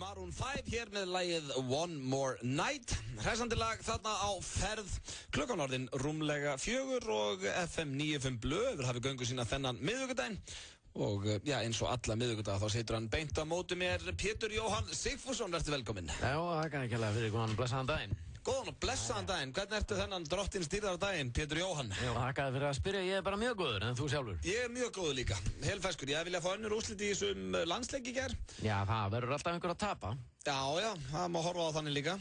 Maroon 5 hér með lagið One More Night. Hressandi lag þarna á ferð. Klukkan orðin rúmlega 4 og FM 95 Blöð hafi göngu sína þennan miðvikudaginn. Og já, eins og alla miðvikudaga þá situr hann beint á móti mér Pétur Jóhann Sigfússon, verður velkominn. Já, það kann ekki alveg fyrir góðan og blessaðan daginn. Góðan og blessaðan daginn. Hvernig ertu þennan drottinn stýrðar daginn, Pétur Jóhann? Já, þakkaði fyrir að spyrja, ég er bara mjög góður, en þú sjálfur? Ég er mjög góður líka, helfeskur. Ég vilja fá önnur úrslit í þessum landsleik í gær. Já, það verður alltaf einhver að tapa. Já, það má horfa á þannig líka.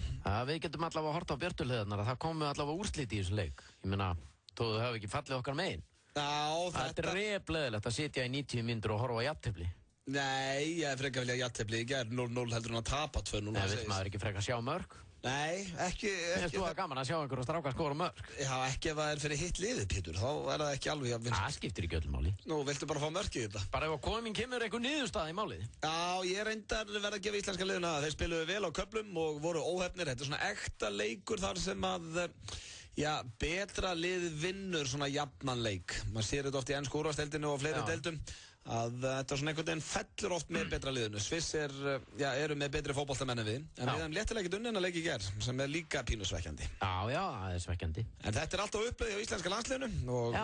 Við getum allavega að horfa á björtuleðarnar, það komu allavega úrslit í þessum leik. Ég meina, þú hefur ekki fallið okkar megin. Já, þetta er repleðilegt að sitja í 90 mínútur og horfa á jafntefli. Nei, ég frekar vilja jafntefli í gær, 0-0 heldur hann að tapa 2-0. Nei, vill maður ekki frekar sjá mörg? Nei, ekki Finnst þú að gaman að sjá einhverja stráka skora mörg? Já, ekki ef það er fyrir hitt liðið, Pétur, þá er það ekki alveg að vinna. Það skiptir ekki öllum máli. Nú, viltu bara fá mörk í þetta? Bara ef að komin kemur einhver niðurstaða í málið. Já, ég reyndar verð að gefa íslenska liðuna að þeir spiluðu vel á köflum og voru óhefnir. Þetta er svona ekta leikur þar sem að betra lið vinnur svona jafnan leik. Man sér þetta oft í ensku úrvalsdeildinu og fleiri deildum að þetta svona einhvern veginn fellur oft með betra liðinu. Sviss eru með betri fótboltamenn en við, en við hefum léttilega ekkert unnið að leik í gær, sem er líka pínusvekkjandi. Já, það er svekkjandi. En þetta er alltaf uppleið á íslenska landsliðinu og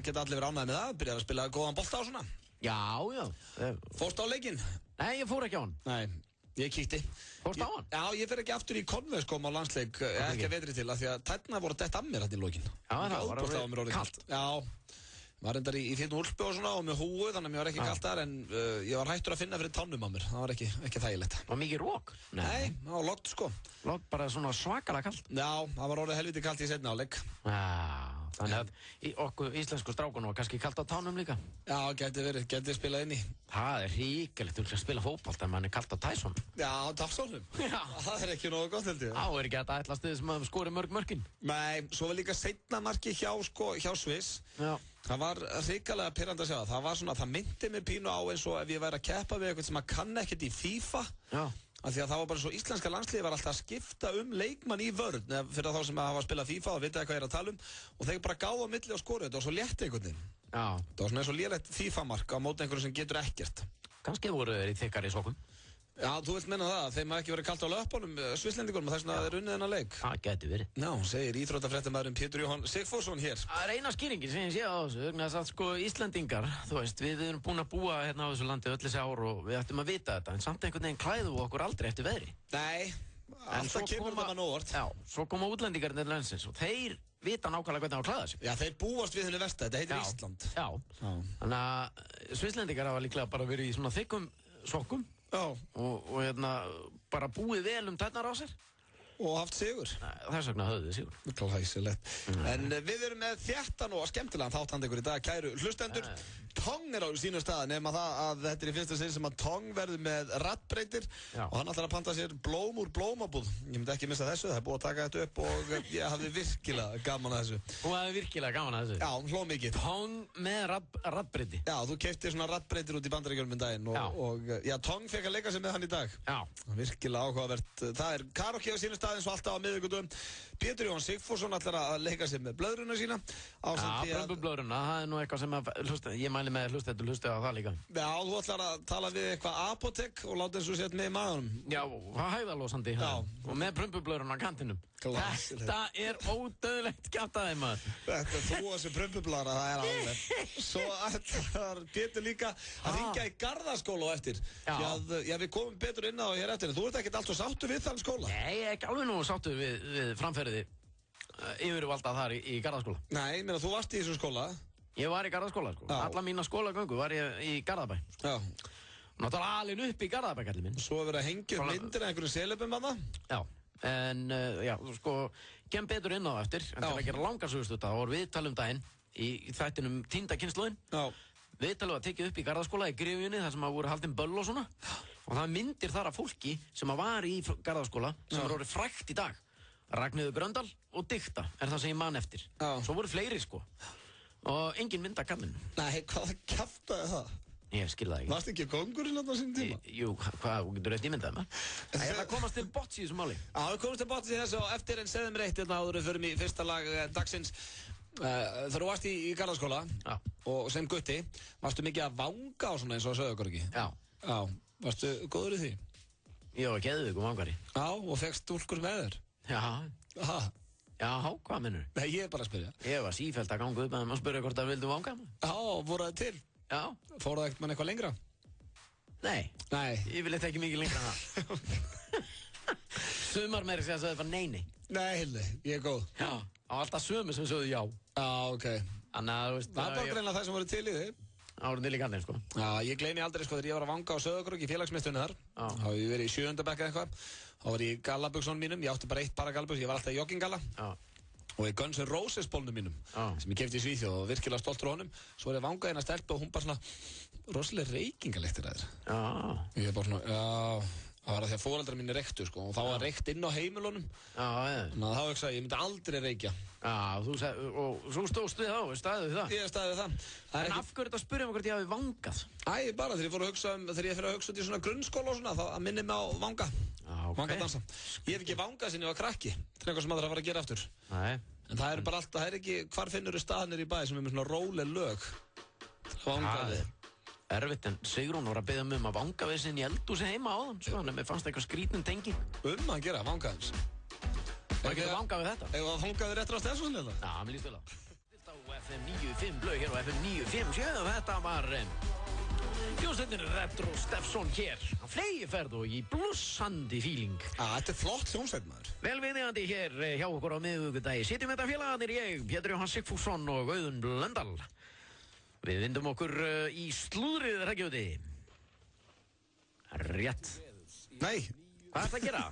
geta allir verið ánægðir með það, byrjar að spila góðan bolta á svona. Já. Fórstu á leikinn? Nei, ég fór ekki á hann. Nei. Ég kíkti. Fórstu á hann? Já, ég fer ekki aftur í Konveskom á landsleik, ekki að vetri til, af því að tærnar voru dett af mér hérna í lokin. Já, það var kallt. Já, var endar í fínn úlpu og svona og með húu, þannig að mér var ekki kallt þar, en ég var hættur að finna fyrir tánum á mér, það var ekki þægilegt. Var mikið rók? Nei, það var loggt sko. Loggt bara svona svakalega kallt? Já, það var orðið helviti kallt í seinni áleik. Já, þannig að okkur íslensku strákunum var kannski kallt á tánum líka? Já, gæti spilað inn í. Það er ríkilegt að spila fótbolta en mann er kallt á Tysonum. Já, Tafsónum. Það er ekki nógu gott held ég. Á, er ekki þetta ætlast þið sem að skori mörkin? Nei, svo var líka seinna marki hjá Sviss. Já. Það var hrikalega pirrandi að sjá það. Það var svona, það myndi mig pínu á eins og ef ég væri að keppa við eitthvað sem að kann ekkert í FIFA. Já. Af því að það var bara svo íslenska landsliði var alltaf að skipta leikmann í vörn fyrir þá sem hafa spilað FIFA og vita hvað ég er að tala um og þeir bara gáðu á milli og skoru þetta og svo létti einhvern veginn. Já. Það var svona eins og lélegt FIFA-mark á móti einhverju sem getur ekkert. Kannski voru þeir í þykkari sokkum. Já, þú vilt menna það, þeim hafi ekki verið kalt á löpunum svisslendingunum og þess vegna þeir unnið þennan leik. Það geti verið. Já, segir íþróttafréttamaðurinn Pétur Jóhann Sigfússon hér. Það er eina skýringin sem ég sé á þessu, vegna þess að sko Íslendingar, þú veist, við erum búin að búa hérna á þessu landi öll þessi ár og við ættum að vita þetta, en samt einhvern veginn klæðum við okkur aldrei eftir veðri. Nei, alltaf kemur það mann óvart. Já, svo koma útlendingarnir til landsins og þeir vita nákvæmlega hvernig á að klæða sig. Já, þeir búast við henni versta, þetta heitir Ísland. Já. Þannig að Svisslendingar hafa líklega bara verið í svona þykkum sokkum. Já. Og hérna bara búið vel tærnar á sér. Og haft sigur. Þess vegna höfðu þið sigur. Glæsilegt. En við erum með þjættan og skemmtilegan þáttandi ykkur í dag, kæru hlustendur. Tong er á sínu stað, nema það að þetta er í fyrsta sinn sem að Tong verður með raddbreytir og hann ætlar að panta sér blóm úr blómabúð. Ég myndi ekki missa þessu, það er búið að taka þetta upp og ég hafði virkilega gaman að þessu. Þú hafði virkilega gaman að þessu? Já, hló mikið. Tong með raddbreyti? Já, þú keyptir svona raddbreytir út í Bandaríkjunum daginn og Tong fekk að leika sig með hann í dag. Já. Virkilega áhugavert. Það er karaoke á sínu stað eins og alltaf á miðvikudögum. Pétur Jóhann Sigfússon ætlar að leika sig með blöðruna sína. Já, blöðruna, það er nú eitthvað sem að ég mæli með hlusta á það líka. Já, þú ætlar að tala við eitthvað apótek og láta eins og sett með í maðurum. Já, það hæðalósandi. Já. Og með prumpublöðruna á kantinum. Þetta er ódöðlegt kjaftaði maður. Þetta er þú þessi prumpublara, það er alveg. Svo ætlar Pétur líka að hringja í Garðaskóla á eftir. Já, við komum betur inn á hér eftir. Þú ert ekkert alltaf sáttur við þann skóla? Nei, ekki alveg nú sáttur við framferði yfirvalda þar í Garðaskóla. Nei, meina þú varst í þessum skóla? Ég var í Garðaskóla, sko. Alla mína skólagöngu var ég í Garðabæ. Já. Náttúrulega alin upp í Garðabæ, kallið minn. Svo verið að hengja upp myndir af einhverjum selöpum að það? Já. En, sko, kem betur inn á eftir. En til að gera langarsögust þetta, þá voru viðtal daginn í þættinum Týnda kynslóðin. Já. Viðtalið var tekið upp í Garðaskóla í Gryfjunni, þar sem voru haldin böll og svona. Og það myndir þar af fólki sem var í Garðaskóla, sem voru frægt í dag. Ragnheiður Gröndal og Dikta er það sem ég man eftir. Svo voru fleiri, sko. Og engin mynd af kallinu. Nei, hvaða kjaftaði það? Ég skil það ekki. Varst ekki kóngurinn á þessum tíma? Jú, hvað, þú getur eftir ímyndaði maður. Það er að komast til botts í þessu máli. Já, við komast til botts í þessu og eftir en segðum reitt hérna áður við förum í fyrsta lag dagsins. Þegar þú varst í Garðaskóla og sem gutti, varstu mikið að vanga á svona eins og að sögðu okkur ekki? Já. Já, varstu góður í því? Ég var geðveikur vangari. Já, og fékkst stúlkur með þér? Já. Aha. Já, hvað mennur? Nei, ég er bara að spyrja. Ég var sífellt að ganga upp að spyrja hvort það vildu vanga. Já, voru það til? Já. Fóru það ekkert mann eitthvað lengra? Nei. Ég vil eitthvað ekki mikið lengra en það. Sumar meiri segja að það var neini. Nei, Hildi, ég er góð. Já, á alltaf sömu sem sögðu já. Já, ok. Þannig að, þú veist... Það er bara greinlega það sem voru til í þig. Það voru til í kannir, sko. Já, ég gleymi aldrei, sko, þegar ég var að vanga á Söðukrögg í félagsmiðstöðinni þar. Þá hef ég verið í 7. bekk eða eitthvað. Þá var ég í gallabuxunum mínum, ég átti bara eitt para gallabuxur, ég var alltaf í joggingalla. Og í Guns N' Roses bólnum mínum, sem ég keypti í Svíþjóð og virkilega stoltur á honum. Svo var ég vangað inn að stelpa og hún bara svona rosalega reykingalyktir að þér. Ég er bara svona, já... Það var að því að foreldrar mín reyktu, sko, og þá var reykt inn á heimilunum. Þannig að þá hugsaði ég myndi aldrei reykja. Og þú stóðst við þá, staðið við það? Ég staðið við það. En af hverju þetta að spyrja mig hvort ég hafi vangað? Bara þegar ég fór að hugsa þegar ég fyrir að hugsa út í svona grunnskóla og svona, þá að minni mig á vanga. Vangadansa. Ég hef ekki vangað sinni ég var krakki. Það er eitthvað sem maður að fara að gera aftur. En það er bara alltaf, það er ekki hvar finnur staðnir í bæ sem er með svona róleg lög. Erfitt, en Sigrún var að beða mig að vanga við sinni í eldhúsi heima áðan, sko, þannig að mér fannst eitthvað skrítinn tenging. Að gera, vanga hans. Var ekki að vanga við þetta? Eða vanga við réttur á stefnsvöldlega? Já, mér líst vel á. Á FM 95 blöð hér á FM 957, þetta var hljómsveitin Retro Steffson hér á fleygiferð og í blússandi feeling. Þetta er flott hljómsveit, maður. Velviðjandi hér hjá okkur á miðvikudagi. Sitjum þetta félagarnir ég, Pétur Jóhann Sigfússon og Auðun Blöndal. Við vindum okkur í slúðrið, Reykjavíti. Rétt. Nei. Hvað er það að gera?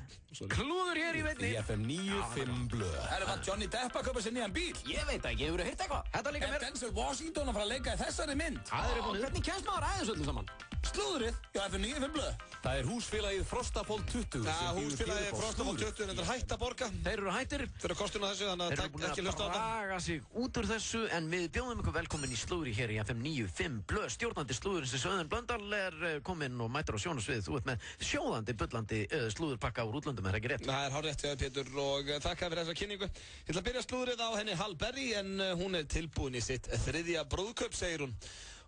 Klúður hér í beinni. Í FM 95 blöð. Er það Johnny Depp að kaupa sér nýjan bíl? Ég veit ekki, hefur þú heyrt eitthvað? Þetta líka mér. Denzel Washington að fara að leika í þessari mynd? Hvernig kemst maður aðeins öllu saman? Slúðrið, já, FM 95 blöð. Það er húsfélagið Frostafold 20. Húsfélagið Frostafold 20 er hætt að borga. Þeir eru hættir. Þeir eru kostun á þessu, þannig að ekki hlusta á þetta. Þeir eru búin að draga sig út úr þessu, en við bjóðum ykkur velkomin í slúðri hér í FM 95 blöð. Stjórnandi slúðurins Auðun Blöndal er kominn og mætir á sjónasviðið. Þú ert með sjóðandi, bullandi slúðurpakka úr útlöndum, er ekki rétt? Það er hárrétt, Pétur, og þakka fyrir þessa kynningu. Ég ætla að byrja slúðrið á henni Halle Berry, en hún er tilbúin í sitt 3. brúðkaup, segir hún.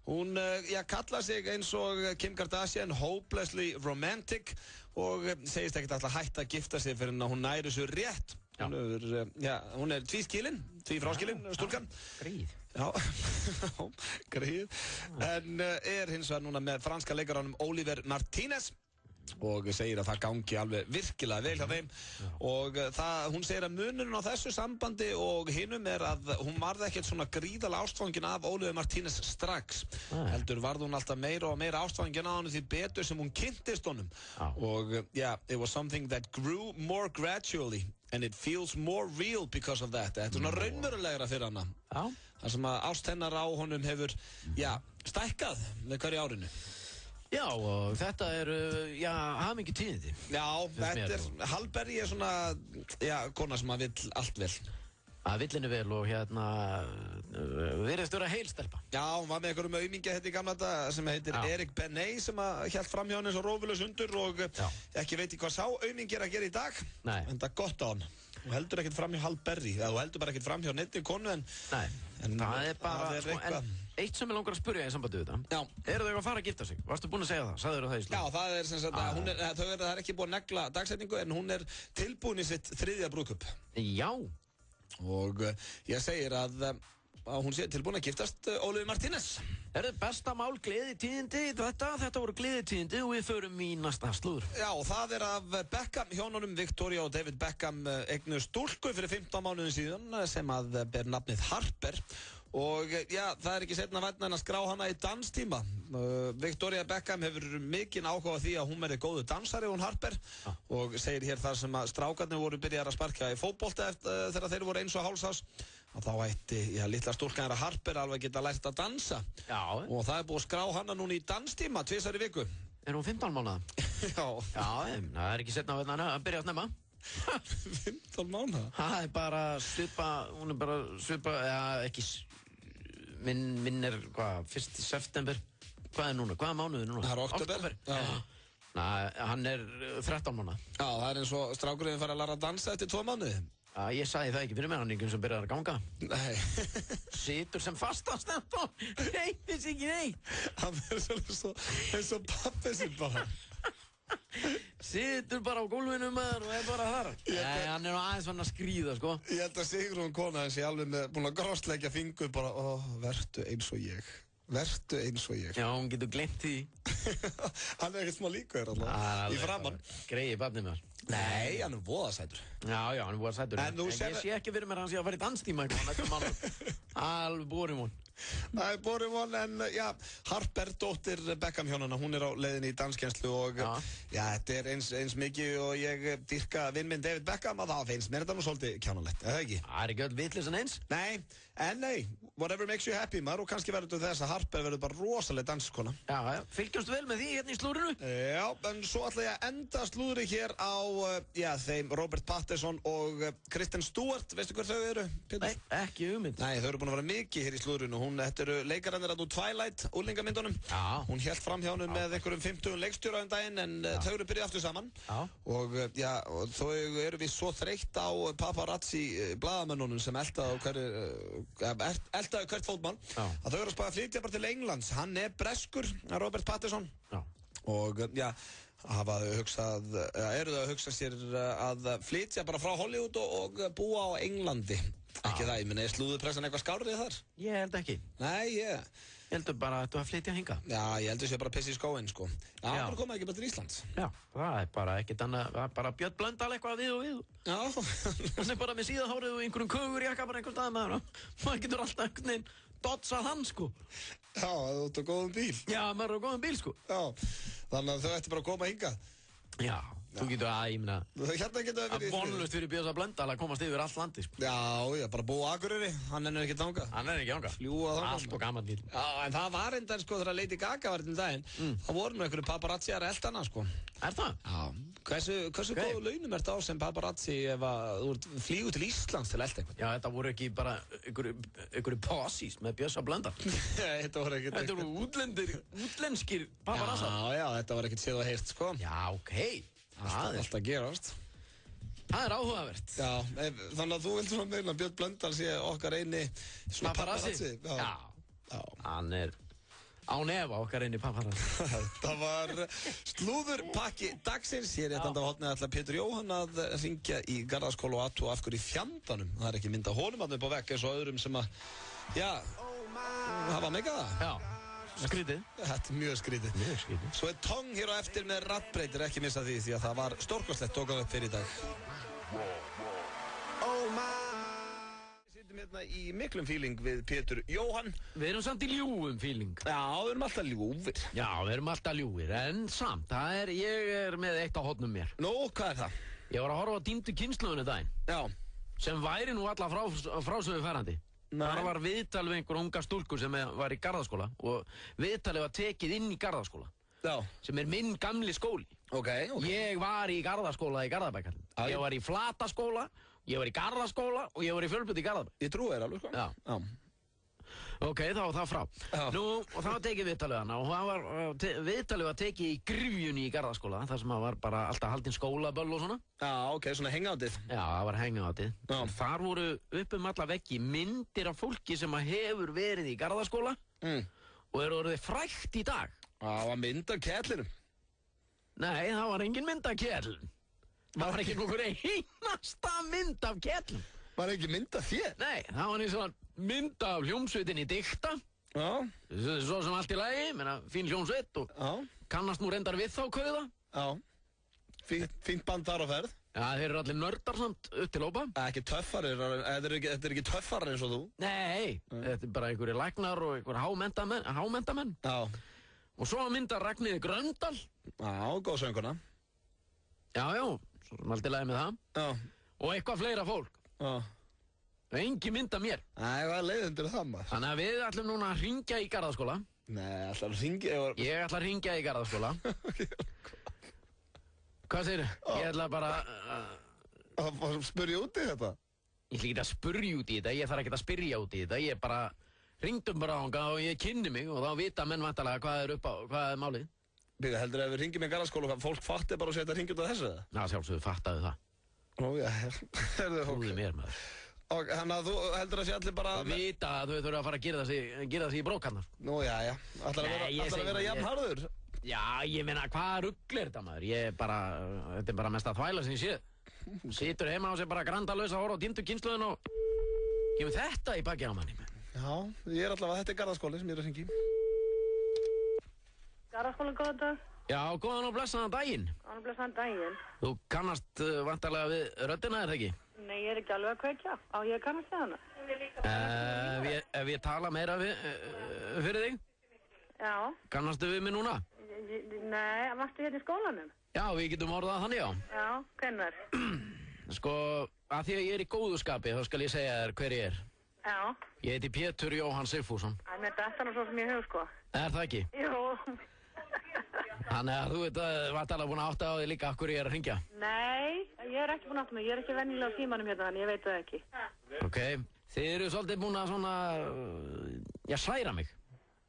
Hún kallar sig eins og Kim Kardashian hopelessly romantic og segist ekkert alltaf hægt að gifta sig fyrir hún næri svo rétt. Hún er tvífráskilin, stúlkan. Greið. Já, greið. En er hins vegar núna með franska leikaranum Oliver Martínez og segir að það gangi alveg virkilega vel hjá þeim og hún segir að munurinn á þessu sambandi og hinum er að hún varði ekkert svona gríðalega ástfangin af Oliver Martínez strax heldur varði hún alltaf meira og meira ástfangin af hann því betur sem hún kynntist honum og it was something that grew more gradually and it feels more real because of that. Þetta er svona raunverulegra fyrir hana þar sem að ást hennar á honum hefur stækkað með hverju árinu. Já, og þetta er, hamingi tíðindi. Já, þetta er, Halle Berry er svona, kona sem að vill allt vel. Að vill henni vel og virðist vera heilstelpa. Já, hún var með einhverjum aumingja í gamla þetta sem heitir Eric Benet sem að hélt fram hjá hann eins og rófulegs hundur og ekki veit hvað sá aumingi er að gera í dag. Nei. En það er gott á hann. Þú heldur ekkert fram hjá Halle Berry, eða þú heldur bara ekkert fram hjá neittni konu en... Nei, það er bara, en eitt sem ég langar að spyrja í sambandi við þetta. Já. Eru þau að fara að gifta sig? Varstu búin að segja það? Sagður það í slúð? Já, það er sem sagt, það er ekki búin að negla dagsetningu en hún er tilbúin í sitt 3. brúðkaup. Já. Og ég segir að hún sé tilbúin að giftast Oliver Martínez. Er þetta besta mál gleðitíðindi þetta voru gleðitíðindi og við förum í næsta slúður. Já, það er af Beckham hjónunum Victoria og David Beckham eignuðust stúlku fyrir 15 mánuðum síðan sem að ber nafnið Harper og það er ekki seinna vænna en að skrá hana í danstíma. Victoria Beckham hefur mikinn áhuga á því að hún verði góðu dansari hún Harper og segir hér þar sem að strákarnir voru byrjar að sparka í fótbolta þegar þeir voru 1 og hálfs árs og þá ætti litla stúlkan þeirra Harper alveg geta lært að dansa og það er búið að skrá hana núna í danstíma 2 í viku. Er hún 15 mánuða? Já. Já, það er ekki seinna vænna að byrja að snemma. 15 mánuða? Það er bara svipa, ekki minn er, 1. september. Hvað er núna? Hvaða mánuð er núna? Það er október. Hann er 13 mánuða. Já, það er eins og strákurinn fara að læra að dansa eftir 2 mánuði. Já, ég sagði það ekki fyrir mér, hann er einhvern sem byrjar að ganga. Nei. Situr sem fastast reyfis ekki neitt. Hann er svona eins og pappi sinn bara. Situr bara á gólfinu maður og bara þar. Nei, hann nú aðeins vann að skríða, sko. Ég held að Sigrún kona hans ég alveg búin að grossleggja fingur bara, vertu eins og ég. Vertu eins og ég. Já, hún getur gleymt því. Hann ekkert smá líkur alltaf, í framann. Greiði barnið með hann. Nei, hann voða sætur. Já, hann voða sætur. En ég sé ekki fyrir mér að hann sé að fara í danstíma alveg borum hún. Það er borum hún, en já, Harper, dóttir Beckham hjónana, hún á leiðinni í danskenslu og já, þetta er eins mikið og ég dýrka vinn minn David Beckham að það finnst mér þetta nú svolítið kjánalegt, eða ekki? Það er ekki öll vitleysan eins. Nei, whatever makes you happy maður og kannski verður þess að Harper verður bara rosalega danskona. Já, fylgjumst vel með því hérna í slúrinu. Já, en svo ætla ég að enda slúðri hér á, þeim Robert Pattinson og Kristen Stewart, veistu hver þau eru? Nei, ekki hugmynd. Nei, þau eru búin að vera mikið hér í slúðrinu, þetta eru leikarannir úr Twilight, úrlingamyndunum. Já. Hún hélt fram hjá honum með einhverjum 50 leikstjóra daginn, en þau eru byrjuð aftur saman. Já. Og þau eru við svo þreytt á paparazzi blaðamönnunum sem eldaðu hvert fótmann, að þau eru að spara að flytja bara til Englands. Hann er breskur, Robert Pattinson. Já. Og eru þau að hugsa sér að flytja bara frá Hollywood og búa á Englandi. Ekki það, ég minna, er slúðupressan eitthvað skárrið þar? Ég held ekki. Nei, Ég heldur bara að þú að flytja hinga. Já, ég heldur sér bara að pissi í skóinn, sko. Já, bara koma ekki bara til Íslands. Já, það er bara ekkert annað, það er bara Björn Blöndal eitthvað við og við. Já. Hann er bara með síðahárið og einhverjum kögurjakka bara einhver stað með hann. Maður getur alltaf einhvern veginn dotsað hann, sko. Já, þú ert á góðum bíl. Já, maður er á góðum bíl, sko. Já, þannig að þau ætti bara að koma hingað. Já. Þú getur ég meina að vonlust fyrir Björn Blöndal að komast yfir allt landi, sko. Já, bara búa á Akureyri, hann er ekki þangað. Hann er ekki þangað. Fljúga þangað. Allt og gaman bíl. Já, en það var enda, sko, þegar Lady Gaga var til daginn, það voru nú einhverju paparazzi að elda hana, sko. Er það? Já. Hversu góðu launum ert á sem paparazzi ef þú flýgur til Íslands til að elda einhvern? Já, þetta voru ekki bara einhverju posís með Björn Blöndal. Þetta voru útlenskir paparazzar. Já, þetta var ekkert séð og heyrt, sko. Já, ok. Alltaf gerast. Það er áhugavert. Já, þannig að þú vildur svona meina að Björn Blöndal sé okkar eini svona paparazzi. Já, hann er án efa okkar eini paparazzi. Það var slúðurpakki dagsins. Hér rétt anda á hornið ætla Pétur Jóhann að hringja í Garðaskóla og athuga af hverju í fjandanum. Það er ekki mynd af honum upp á vegg eins og öðrum sem að, hafa megað það. Já. Skrítið. Þetta er mjög skrítið. Mjög skrítið. Svo er Tong hér á eftir með raddbreytir, ekki missa því að það var stórkostlegt tókað upp fyrir í dag. Við sittum hérna í miklum feeling við Pétur Jóhann. Við erum samt í ljúfum feeling. Já, við erum alltaf ljúfir. Já, við erum alltaf ljúfir, en samt, ég er með eitt á hornum mér. Nú, hvað er það? Ég var að horfa á týndu kynslóðinu daginn. Já. Sem væri nú alla frásöguferðandi. Það var viðtal við einhver unga stúlku sem var í Garðaskóla og viðtalið var tekið inn í Garðaskóla. Já. Sem er minn gamli skóli. Ok. Ég var í Garðaskóla í Garðabæk. Ég var í Flataskóla, ég var í Garðaskóla og ég var í Fjölbraut í Garðabæk. Ég trúi þér alveg, sko. Já. Ok, þá var það frá. Já. Nú, og það var tekið viðtalið hana og viðtalið var tekið í Gryfjunni í Garðaskóla, þar sem var bara alltaf haldinn skólaböll og svona. Já, ok, svona hengátið. Já, það var hengátið. Þar voru upp alla veggi myndir af fólki sem hefur verið í Garðaskóla og eru orðið frægt í dag. Já, það var mynd af kettlinum. Nei, það var engin mynd af kettlum. Það var ekki nokkur einasta mynd af kettlum. Var ekki mynd af þér? Nei, það var eins og mynd af hljómsveitinni Dikta. Já. Svo sem allt í lagi, menna fín hljómsveit og kannast nú reyndar við þá kauða. Já. Fínt band þar á ferð. Já, þeir eru allir nördar samt upp til ópa. Ekki töffarir, þetta er ekki töffarir eins og þú. Nei, þetta er bara einhverjir læknar og einhverjir hámentamenn. Já. Og svo myndar Ragnheiði Gröndal. Já, góð sönguna. Já, svo sem allt í lagi með það. Já. Og eitthvað fleira fólk. Já. Engin mynd af mér. Nei, hvað er leiðindur það maður? Þannig að við ætlum núna að hringja í Garðaskóla. Nei, ætlar að hringja? Ég ætla að hringja í Garðaskóla. Hvað segirðu? Ég ætla bara að spyrja út í þetta? Ég ætla ekki að spyrja út í þetta, ég þarf ekki að spyrja út í þetta. Ég bara hringdum bara ánga og ég kynni mig og þá vita menn vantarlega hvað er málið. Býða, heldur ef við ringjum í Garðaskóla og fólk fatti bara og setja hringjum út á þessu eða? Já, sjálfsögðu fattaðu það. Ó, já, Trúðu mér maður. Og þannig að þú heldur að sé allir bara... Þú vita að þau þurfa að fara að gera það sig í brókannar. Nú, já. Ætlar að vera jafn harður, Já, ég meina, hvað rugl er þetta, maður? Þetta bara mest að þvæla sem ég sé. Situr heima á sig bara grandalaus að horfa á týndu kynslóðin og kemur þetta í baki á manni. Já, ég allavega, þetta Garðaskóli sem ég að hringi. Garðaskóli, góðan dag. Já, góðan og blessaðan daginn. Góðan og blessaðan daginn. Þú kannast vantarlega við röddina, er það ekki? Nei, ég er ekki alveg að kveikja. Á, ég kannast við hana. Ef ég tala meira fyrir þig? Já. Kannastu við mig núna? Nei, varstu hérna í skólanum? Já, við getum orðað þannig, já. Já, hvenær? Sko, að því að ég er í góðu skapi, þá skal ég segja þér hver ég er. Já. Ég heiti Pétur Jóhann Sigfússon. Mér þetta er svo sem ég hef, sko. Er það ekki? Jú. Þannig að þú veit að varst alveg búin að átta á því líka af hverju ég er að hringja. Nei, ég er ekki búin að átta mig. Ég er ekki venjulega á símanum hérna, þannig ég veit það ekki. Ok, þið eru svolítið búin að svona, særa mig.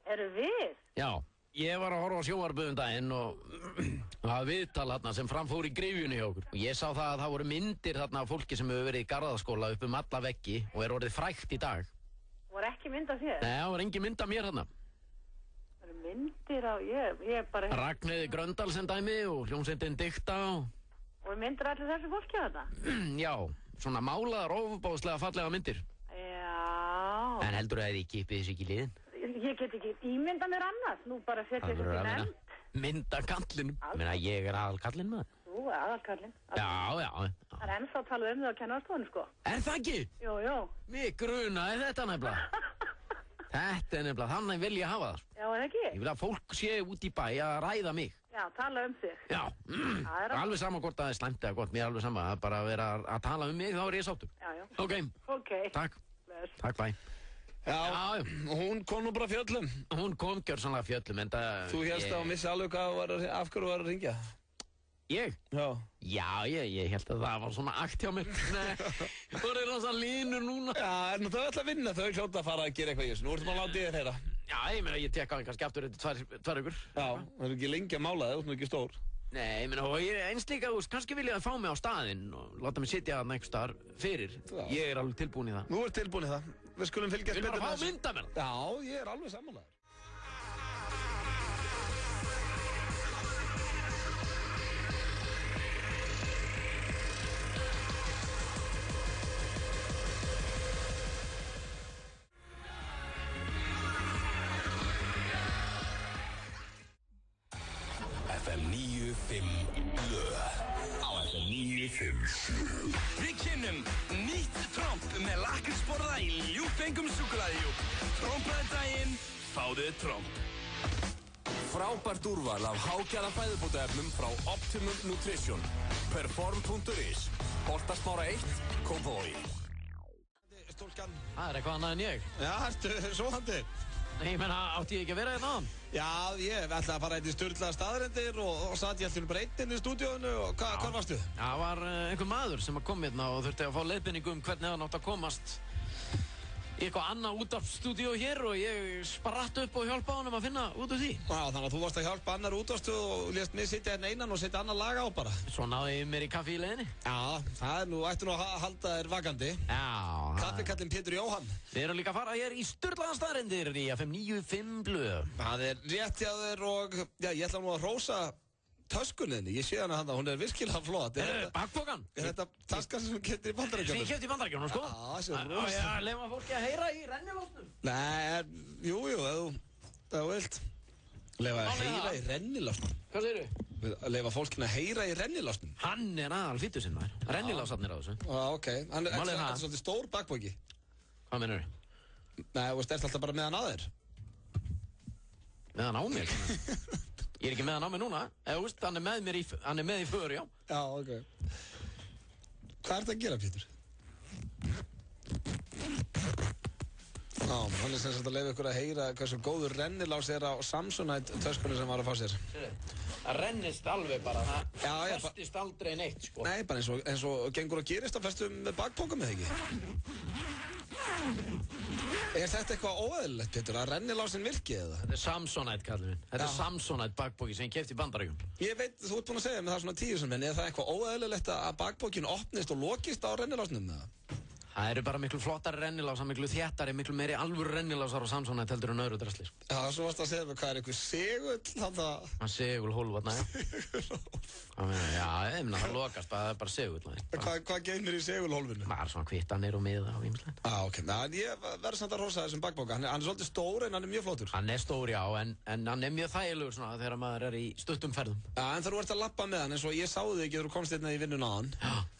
Eru við? Já, ég var að horfa á sjónvarpið daginn og það var viðtal þarna sem framfór í Gryfjunni hjá okkur. Og ég sá það að það voru myndir þarna af fólki sem hefur verið í Garðaskóla upp alla veggi og er orðið frægt í dag. Var ekki mynd af þér? Nei, það var engin mynd af mér þarna. Það eru myndir á, ég bara... Ragnheiði Gröndal sem dæmi og hljómsveitin Dikta og... Og myndir allir þessu fólki á þetta? Já, svona málaðar ofbáðslega fallega myndir. Já... En heldur að þið kippið þessu ekki liðin? Ég get ekki ímynda mér annað, nú bara setja þessu til nefnd. Mynda kallinum? Ég meina, ég er aðalkallinn maður. Þú er aðalkallinn. Já. Það er ennþá að tala um það á kennarastofinu, sko. Er það ekki? Jú. Mig grunaði þetta nefnilega. Þetta er nefnilega, þannig vil ég hafa það. Já, en ekki? Ég vil að fólk sé út í bæ að ræða mig. Já, tala um þig. Já, alveg sama hvort það er slæmt eða gott, mér er alveg sama. Það er bara að vera að tala um mig, þá er ég sáttur. Já. Ok. Takk. Bless. Takk, bæ. Já, hún kom nú bara fjöllum. Hún kom gjörsamlega fjöllum, en það... Þú hérst að missi alveg af hverju var að ringja? Ég? Já. Já, ég held að það var svona akt hjá mér. Nei, þú er rosa línur núna. Já, en þau ætla að vinna, þau hljóta að fara að gera eitthvað í þessu. Nú ertu maður að láta í þér heyra. Já, ég meina, ég tekka kannski aftur eftir tvær ykkur. Já, það er ekki lengi að mála þig, þú ert nú ekki stór. Nei, ég meina, og ég er eins líka, kannski vilja að fá mig á staðinn og láta mig sitja þarna einhvers staðar fyrir. Ég er alveg tilbúin í það. Nú ert tilbúin í það. Við skulum fylgjast betur með þessu. Vil bara fá mynda mér? Já, ég er alveg sammálaður. FM 95 blöð á FM 95. Við kynnum nýtt tromp með lakrísborða í ljúffengum súkkulaðijúb. Trompaði daginn, fáðu tromp. Frábært úrval af hágæða fæðubótaefnum frá Optimum Nutrition. Perform.is Holtasmára 1, Kópavogi. Stúlkan. Það er eitthvað annað en ég. Já, ertu svoðandi? Nei, ég meina, átti ég ekki að vera hérna á hann? Já, ég ætlaði að fara í sturlaða staðrendir og satt ég alltaf bara einn inn í stúdíónu og hvar varstu? Það var einhver maður sem kom hérna og þurfti að fá leiðbeiningu hvernig hann átti að komast í eitthvað annað útvarpsstúdíó hér og ég spratt upp og hjálpa honum að finna út úr því. Já, þannig að þú varst að hjálpa annar útvarpsstöð og lést mig sitja hérna einan og setja annar lag á bara. Svo náði ég mér í kaffi í leiðinni. Já, það er nú, ættu nú að halda þér vakandi. Já. Kaffikallinn Pétur Jóhann. Við erum líka að fara hér í sturlaðan staðrendir í FM 95 blöð. Það er rétt hjá þér og, já, ég ætla nú að hrósa töskunniðni. Ég sé hana hann, hún er virkilega flott. Bakpokan? Er þetta taskan sem þú keftir í Bandaríkjunum? Sem ég kefti í Bandaríkjunum, sko. Já, það sé rosa. Já, leyfa fólki að heyra í rennilásnum. Nei, jú, það er vilt. Leyfa að heyra í rennilásnum. Hvað segirðu? Leyfa fólkinu að heyra í rennilásnum. Hann er aðal fítur sinn, maður. Rennilásarnir á þessu. Já, ok. Þetta er svolítið stór bakpoki. Hvað meinarðu? Nei, þú ert alltaf bara með hann á þér. Með hann á mér? Ég er ekki með hann á mig núna. Eða, þú veist, hann er með í för, já. Já, ok. Hvað ert að gera, Pétur? Já, hann er sem sagt að leyfa ykkur að heyra hversu góður rennilás er á Samsonite töskunni sem var að fá sér. Það rennist alveg bara, það Já, festist aldrei neitt, sko. Nei, bara eins og gengur og gerist á flestum bakpokum, eða ekki? Er þetta eitthvað óeðlilegt, Pétur, að rennilásin virki eða? Þetta er Samsonite, kallið minn. Þetta er Samsonite bakpoki sem ég keypti í Bandaríkjunum. Ég veit, þú ert búinn að segja með það svona 10 sem henni, er það eitthvað óeðlilegt að bakpokin opnist og lokist á rennilásnum eða? Það eru bara miklu flottari rennilásar, miklu þéttari, miklu meiri alvöru rennilásar á Samsonite heldur en öðru drasli. Já, svo varst að segja mig hvað einhver segull þarna. Það segulhólf þarna, já, ég meina það lokast, það bara segull. Hvað geymir í segulhólfinu? Bara svona kvittanir og miða og ýmislegt. Ok. Ég verður samt að hrósa þessum bakpoka. Hann svolítið stór en hann mjög flottur. Hann stór, já, en hann mjög þægilegur svona þegar maður í stuttum ferðum. Já, en þegar þú ert að labba með hann, eins og ég sá þig ekki þegar þú komst hérna í vinnuna á hann.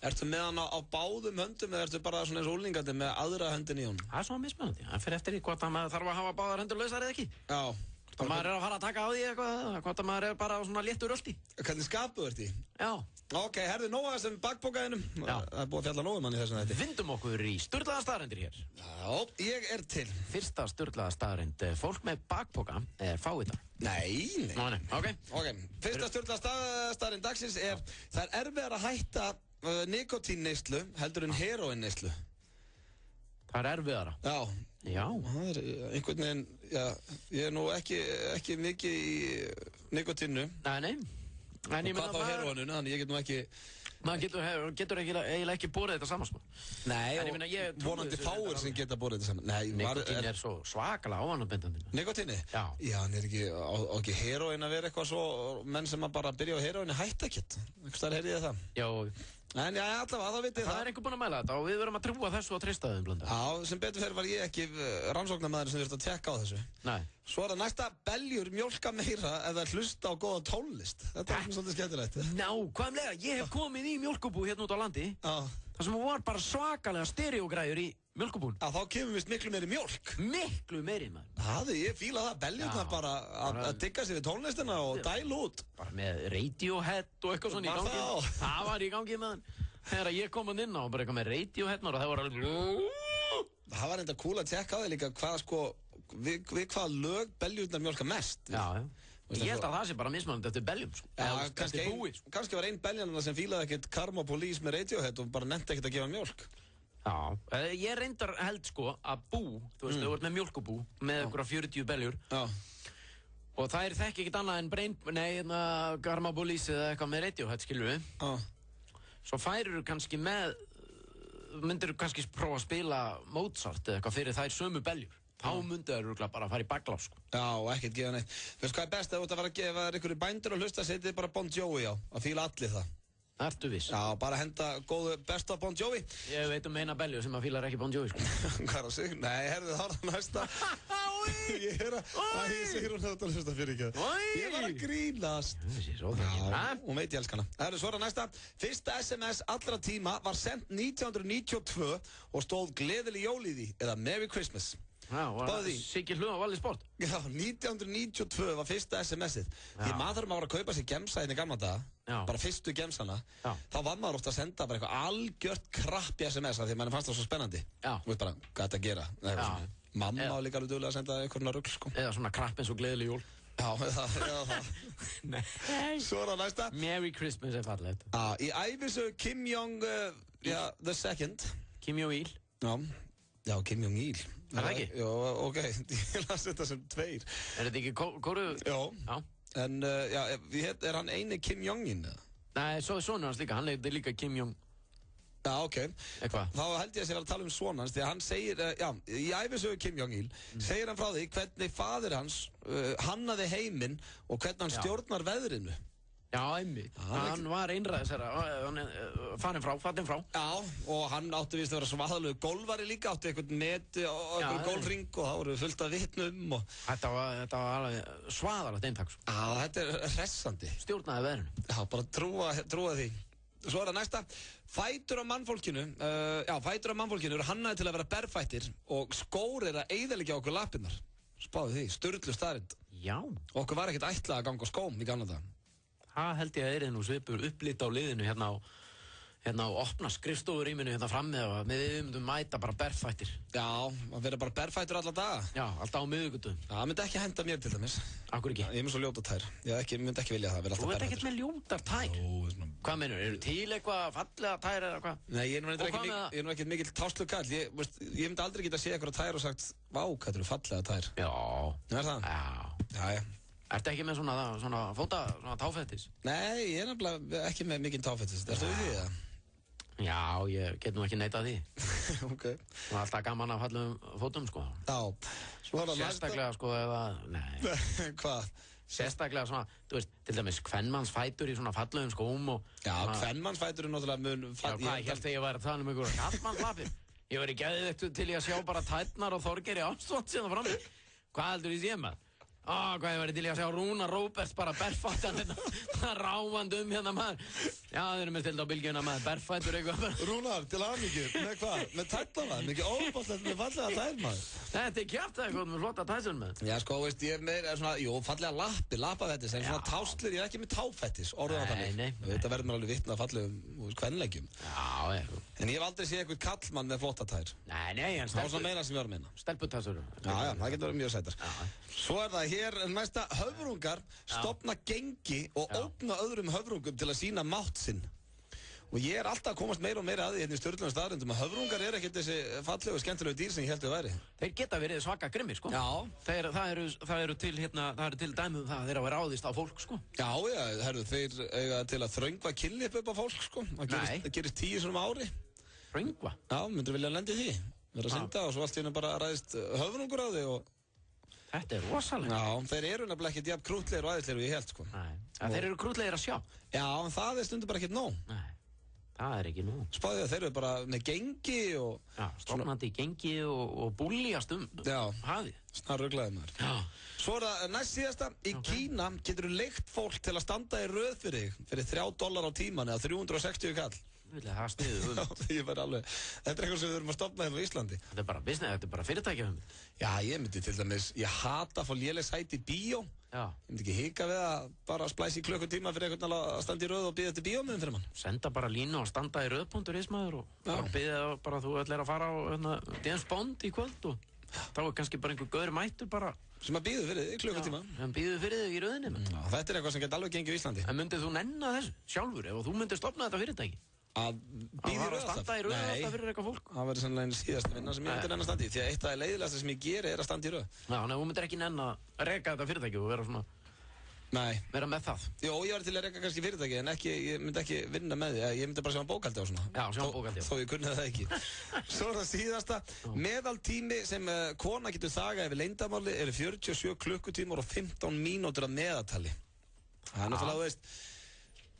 Ertu með hann á báðum höndum eða ertu bara svona eins og úlingandi með aðra höndin í honum? Það svona mismunandi. Það fyrir eftir því hvort að maður þarf að hafa báðar hendur lausar eða ekki. Já. Hvort maður að fara að taka á því eitthvað, hvort að maður bara á svona léttur rölti. Hvernig skapuð ert í? Já. Ok, herðu nóg að þessum bakpokaðinum. Já. Það búið að fjalla nóg mann í þessum þetta. Vindum okkur í sturlaða staðarendir hér. Já, ég til. Fyrsta sturlaða staðarend. Fólk með bakpoka fávita. Nei. Ok. Fyrsta sturlaða staðarend dagsins það er erfiðar að hætta nikótínneyslu heldur en heróinneyslu. Það er erfiðara? Já. Það er einhvern veginn, ég er nú ekki mikið í nikótínu. Nei. Og hvað þá heróinu, þannig ég get nú ekki... Maður getur eiginlega ekki borið þetta saman, sko. Nei, og vonandi fáir sem geta borið þetta saman. Nikótín er svo svakalega ávanabindandi. Nikótíni? Já. Já, hann er ekki heróin að vera eitthvað svo, menn sem að bara byrja á heróinu hætta ekkert. Einhvers staðar heyrði ég það. Já. En já, allavega, þá vitið það er einhver búinn að mæla þetta og við verðum að trúa þessu og treysta þeim blanda. Já, sem betur fyrir var ég ekki rannsóknarmaður sem þurfti að tekka á þessu. Nei. Svo er það næsta, beljur mjólka meira ef það hlusta á góða tónlist. Þetta er svolítið skemmtilegt. Nákvæmlega, ég hef komið í mjólkubú hérna út á landi. Já. Það sem var bara svakalega stereogræður í mjólkubún. Já, þá kemur vist miklu meiri mjólk. Miklu meiri, maður. Ég fíla það, beljurnar bara að digga sér við tónlistina og dæla út. Bara með Radiohead og eitthvað svona í gangi. Það var í gangi með hann. Þegar ég kom hann inn á bara eitthvað með Radioheadnar og það var alveg... Það var enda cool að tjekka á því líka hvað sko, við hvaða lög beljurnar mjólka mest. Já. Ég held að það sé bara mismunandi eftir beljum, sko. Já, kannski var ein beljanana sem fílaði ekkert Karma Police með Radiohead og bara nennti ekkert að gefa mjólk. Já, ég reyndar held sko að bú, þú veist, þú ert með mjólkubú með einhverja 40 beljur. Já. Og það þekki ekkert annað en Karma Police eða eitthvað með Radiohead, skilur við. Já. Svo færir þú kannski myndir þú kannski prófa að spila Mozart eða eitthvað fyrir þær sömu beljur. Þá myndir þú bara að fara í baklás, sko. Já, og ekkert gefa neitt. Veist hvað best, ef þú ert að fara að gefa einhverju bændur og hlusta, setið bara Bon Jovi á. Að fíla allir það. Ertu viss? Já, bara henda góðu besta Bon Jovi. Ég veit eina belju sem að fílar ekki Bon Jovi, sko. Hvað er að segja? Nei, herðu það næsta. Ég segir hún þetta að hlusta fyrir ekki. Ég var að grínast. Hún veit ég elskana. Herðu, svo er það næsta. Fyrsta SMS allra tíma var sendt 1992 og stóð gleðileg jól í því, eða Merry Christmas. Já, og Siggi Hlöð á Valli Sport. Já, 1992 var fyrsta SMS-ið. Því maður var að kaupa sér gemsa hérna í gamla daga, bara fyrstu gemsana, þá var maður ofta að senda bara eitthvað algjört krapp í SMS af því að mann fannst það svo spennandi. Já. Þú veit bara, hvað þetta að gera. Mamma var líka alveg duglega að senda einhverjum rugl, sko. Eða svona krapp eins og gleðileg jól. Já, eða það. Nei. Svo er það næsta. Merry Christmas fallegt. Í ævisögu Kim Jong, the second. Kim Jong-il. Já, Kim Jong-il. Er það ekki? Já, ok, ég las þetta sem 2. Er þetta ekki Kóru? Já. En, er hann eini Kim Jong-in? Nei, svo er sonur hans líka, hann er líka Kim Jong. Já, ok. Eitthvað? Þá held ég að sé að tala sonur hans, því að hann segir, í ævisögu Kim Jong-il, segir hann frá því hvernig faðir hans hannaði heiminn og hvernig hann stjórnar veðrinu. Já, einmitt. Hann var einræðisherra, fattin frá. Já, og hann átti víst að vera svaðalegu golfari líka, átti eitthvað neti og eitthvað golfring og það voru fullt af vitnum og... Þetta var alveg svaðalegt eintak. Já, þetta er hressandi. Stjórnaði veðrinu. Já, bara trúa því. Svo er það næsta. Fætur á mannfólkinu eru hannaði til að vera berfættir og skór að eyðileggja okkur lappirnar. Spáðu því, sturlu staðrind. Já. Okkur var ekkert ætlað að ganga á skóm í gamla daga. Það held ég að nú svipur upplit á liðinu hérna á opna skrifstofurýminu hérna frammi og við myndum mæta bara berfættir. Já, að vera bara berfættir alla daga. Já, alltaf á miðvikutum. Já, það myndi ekki henda mér til dæmis. Akkur ekki? Ég er með svo ljóta tær. Ég myndi ekki vilja það, vera alltaf berfættir. Þú ert ekkert með ljótar tær? Jó, svona... Hvað meinur, eru til eitthvað fallega tær eða hvað? Nei, ég er nú ekkert mikill tástlukall. Ég myndi aldrei geta séð eitthvað tær og sagt, vá, hvað eru fallega tær. Já. Er það? Já. Ertu ekki með svona táfettis? Nei, ég er nefnilega ekki með mikinn táfettis. Ertu við því það? Já, ég get nú ekki neitað því. Ok. Og alltaf gaman af fallum fótum, sko. Já. Sérstaklega, sko, nei. Hvað? Sérstaklega svona, þú veist, til dæmis kvenmannsfætur í svona fallegum skóm og... Já, kvenmannsfætur náttúrulega mun... Já, hvað, ég held að ég væri að tala um einhverja kallmannslapir. Ég væri geðveikt til í að sjá bara tærnar og Þorgeiri Ástvald síðan frammi. Hvað heldur ég sé maður? Hvað ég væri til í að sjá Rúnar Róberts bara berfættan hérna, ráfandi hérna maður. Já, þeir eru með stilt á bylgjuna maður, berfættur eitthvað bara. Rúnar, til hamingju, með hvað? Með tærnana, mikið óbáslegt með fallega tær maður. Þetta kjaftaði eitthvað með flotta tæsun með. Já, sko, veist, ég er meira svona, fallega lapafettis, en svona táslir, ég er ekki með táfettis, orðið á þannig. Nei. Þetta verður mér alveg vitna að fallegum kvenlegjum. Já, en ég hef aldrei séð eitthvað kallmann með flotta tær. Nei, en það var svona meira sem ég var að meina. Stelputæsur. Já, það getur verið mjög sætar. Svo er það hér næsta höfrungar stofna gengi og ógna öðrum höfrungum til að sýna mátt sinn. Og ég er alltaf að komast meira og meira að því hérna í Sturlunum staðreyndum að höfrungar eru ekkert þessi fallegu og skemmtilegu dýr sem ég held að væri. Þeir geta verið svaka grimmir, sko. Já. Það eru til dæmi um það að þeir hafa ráðist á fólk, sko. Já, herru, þeir eiga til að þröngva kynlíf upp á fólk, sko. Það gerist 10 svona ári. Þröngva? Já, myndur vilja lenda í því. Verða að synda og svo allt í hennu bara ræðist höfrungur á því og... Þetta er rosalega. Já, þeir eru nefnilega ekkert jafn krútlegir og æðislegir og ég held, sko. Nei, þeir eru krútlegir að sjá. Já, en það er stundum bara ekkert nóg. Nei, það er ekki nóg. Spáðu að þeir eru bara með gengi og... Já, stofnandi gengi og búljast hafið. Snar ruglaði maður. Já. Svo er það næst síðasta. Í Kína getur þú leigt fólk til að standa í röð fyrir þig fyrir $3 á tíman eða 360 kall. Það sniðu Þetta er eitthvað sem við erum að stofna hérna á Íslandi. Þetta er bara business, þetta er bara fyrirtækjahugmynd. Já, ég myndi til dæmis, ég hata að fá léleg sæti í bíó. Já. Ég myndi ekki hika við að bara splæsi í klukkutíma fyrir einhvern að standa í röð og bíða eftir bíómiðum fyrir mann. Senda bara línu og standa í röð.is maður og bara bíða bara þú ætlir að fara á James Bond í kvöld og þá er kannski bara einhver gaur mættur bara sem að bíðu fyrir þig í klukkutíma. Sem bíðu fyrir þig í röðinni. Þetta er eitthvað sem geti alveg gengið í Íslandi. En myndið þú nenna þessu sjálfur ef þú myndir stofna þetta fyrirtæki? Að bíða í röð alltaf? Standa í röð alltaf fyrir eitthvað fólk? Það verður sannlega síðasta vinna sem ég myndir nenn að standa í. Því að eitt af það leiðilegasta sem ég geri er að standa í röð. Já, þannig að þú myndir ekki nenn að reka þetta fyrirtæki og vera svona... Nei. Vera með það? Jó, ég var til að reka kannski fyrirtæki en ég myndi ekki vinna með því. Ég myndi bara sjá bókaldi og svona. Já, sjá bókaldi. Þó ég kunni það ekki. Svo er það síðasta. Meðaltími sem kona getur þagað yfir leyndamáli eru 47 klukkutímar og 15 mínútur að meðaltali. Það er náttúrulega, þú veist,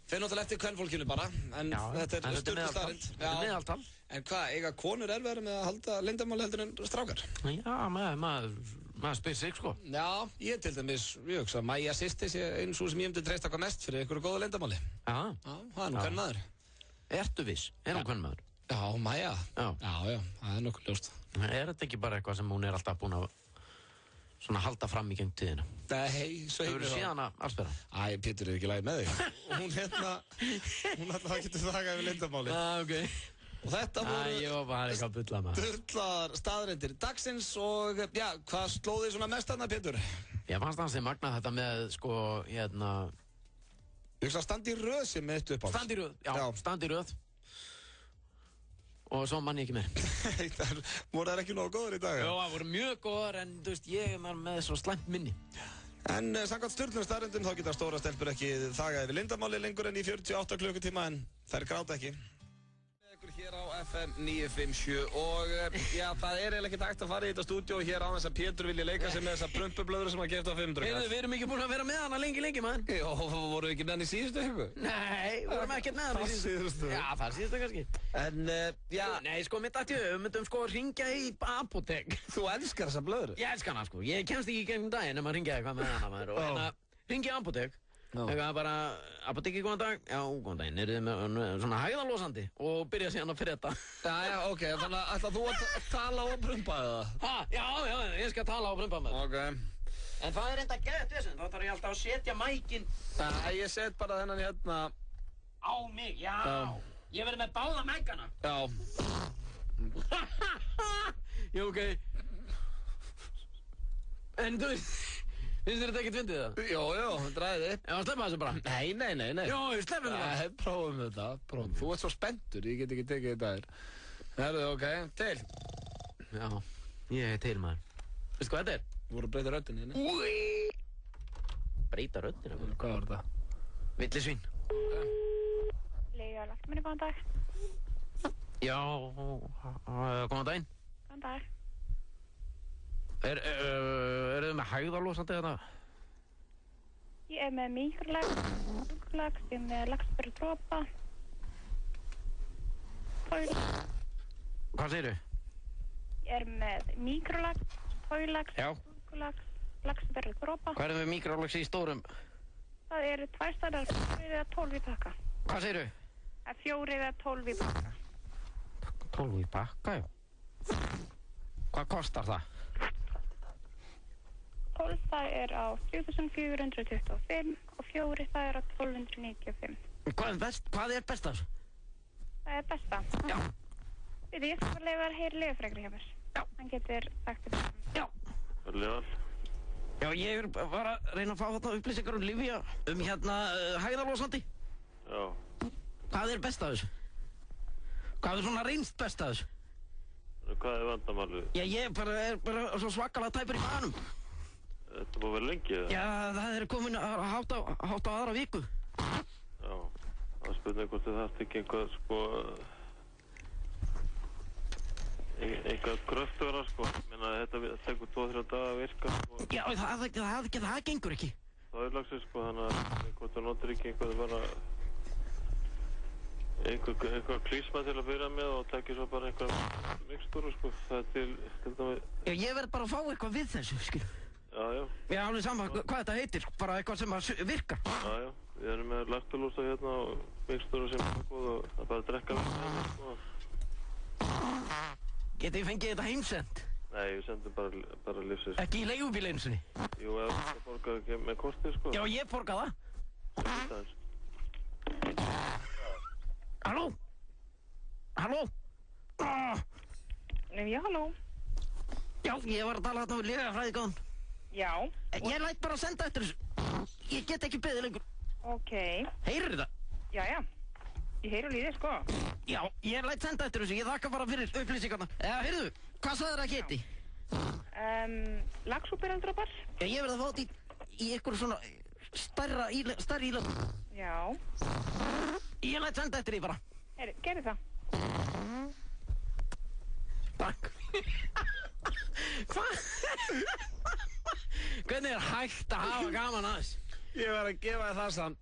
fer náttúrulega eftir kvenfólkinu bara, en þetta er sturlu staðrind. Þetta er meðaltal. En hvað, eiga konur erfiðara með að halda leyndamáli heldur en strákar? Já, maður spyr sig, sko. Já, ég til dæmis, ég hugsa að Maja Sisti sé eins og sem ég myndi treysta hvað mest fyrir einhverju góða leyndamáli. Já, það er nú hvern maður. Ertu viss? Er hún hvern maður? Já, Maja. Já, það er nokkuð ljóst. Er þetta ekki bara eitthvað sem hún er alltaf búin að svona halda fram í gegnum tíðina? Nei, svo hefur þú síðan að allsbera? Æ, Pétur er ekki læg með þig. Hún alltaf getur þakað yfir leyndamáli. Ok. Og þetta voru dullar staðreindir dagsins og já, hvað slóði svona mest þarna, Pétur? Ég fannst hans þegar magnað þetta með, sko, hérna... Þú veist að standi í röð sem eitt upp á. Standi í röð, já, standi í röð. Og svo mann ég ekki meir. Voru þær ekki nógu góður í dag? Já, það voru mjög góður, en þú veist, ég er með svo slæmt minni. En samkvæmt Sturlunum staðreyndum þá geta stóra stelpur ekki þagað yfir leyndamáli lengur en í 48 klukkutíma en þær gráta ekki. Hér á FM 957 og já, það er eiginlega ekki hægt að fara í þetta stúdíó hér á þess að Pétur vilja leika sig með þessa prumpublöður sem að keypta á 500 kall. Við erum ekki búin að vera með hana lengi, maður. Jó, voru við ekki með hann í síðustu ykkur? Nei, vorum ekki með hann í síðustu. Já, það er síðustu kannski. En, já... Nei, sko, mitt aftur, við myndum sko hringja í apótek. Þú elskar þessa blöður? Ég elskar hana, sko. Ég kemst ekki í gegnum daginn ef maður hringja eitthvað með hana, maður. Og hérna, hringja í apótek. Eitthvað bara, apóteki, góðan dag? Já, góðan daginn, eru þið með svona hægðalosandi og byrja síðan að fyrir þetta. Já, ok, þannig að ætla þú að tala á prumpa eða? Já, ég skal tala á prumpa með. Ok. En það er enda gett þessin, þá þarf ég alltaf að setja mækinn. Ég set bara þennan hérna. Á mig, já. Ég verði með báða mækana. Já. Já, ok. En þú veist... Finnst þér þetta ekkert fyndið það? Jó, dræði. Já, sleppa þessu bara. Nei. Jó, sleppum þetta. Nei, prófum þetta. Þú ert svo spenntur, ég get ekki tekið þetta þér. Herðu, ok, til. Já, ég er til, maður. Veistu hvað þetta er? Þú voru að breyta röddinni, hérna. Úi! Breyta röddinni? Hvað var þetta? Villisvín. Lega Lagtmenni, góðan dag. Já, góðan daginn. Góðan dag. Eru þið með hægðarlosandi þetta? Ég er með mikrolax, súkkulax, ég er með laxberry dropa, toilax. Hvað segirðu? Ég er með mikrolax, toilax, súkkulax, laxberry dropa. Hvað er með mikrolax í stórum? Það eru 2 stærðar, 4 eða 12 í pakka. Hvað segirðu? 4 eða 12 í pakka. 12 í pakka, já. Hvað kostar það? 12 það er á 3.425 og 4 það er á 1.295. Hvað er best af þessu? Það er besta. Já. Ég skal bara leifa að heyra lifafrekri hjá mér. Já. Hann getur sagt þetta. Já. Leifar. Já, ég var að reyna að fá þetta upplýsingar Livia hægðarlosandi. Já. Hvað er best af þessu? Hvað er svona reynst best af þessu? Hvað er vandamálið? Já, ég er bara svo svakalega tæpur í maganum. Þetta búið að vera lengi, eða? Já, það er komin að hátt á aðra viku. Já, það spurning hvort þið þarft ekki einhvað, sko... einhvað kröftuvera, sko. Menna, þetta tekur 2-3 daga að virka, sko. Já, það gengur ekki. Það er lagsið, sko, þannig að hvort það notur ekki einhvað bara... einhvað klísma til að byrja með og tekja svo bara einhvað mixtúru, sko. Það er til dæmi... Já, ég verð bara að fá eitthvað við þessu, skilur. Já. Já, alveg sama hvað þetta heitir, bara eitthvað sem virkar. Já, við erum með laktalúsa hérna og mixtúru sem er góð og það er bara að drekka með það. Getið þið fengið þetta heimsend? Nei, við sendum bara lífsins. Ekki í leigubíl einu sinni? Jú, ef það borgar ekki með kortið, sko. Já, ég borga það. Sendum það eins. Halló? Halló? Já, halló. Já, ég var að tala þarna við lyfjafræði góðan. Já. Ég læt bara að senda eftir þessu. Ég get ekki beðið lengur. Ok. Heyrir það? Já. Ég heyri úr líði, sko. Já, ég læt senda eftir þessu. Ég þakka bara fyrir upplýsingarna. Heyrðu, hvað sagði það að geti? Laxúberaldrópar. Já, ég verði að fá þetta í einhverju svona stærri ílöf. Já. Ég læt senda eftir því bara. Gerðu það. Takk. Hvað? Hvernig er hægt að hafa gaman að þess? Ég var að gefa þér það samt.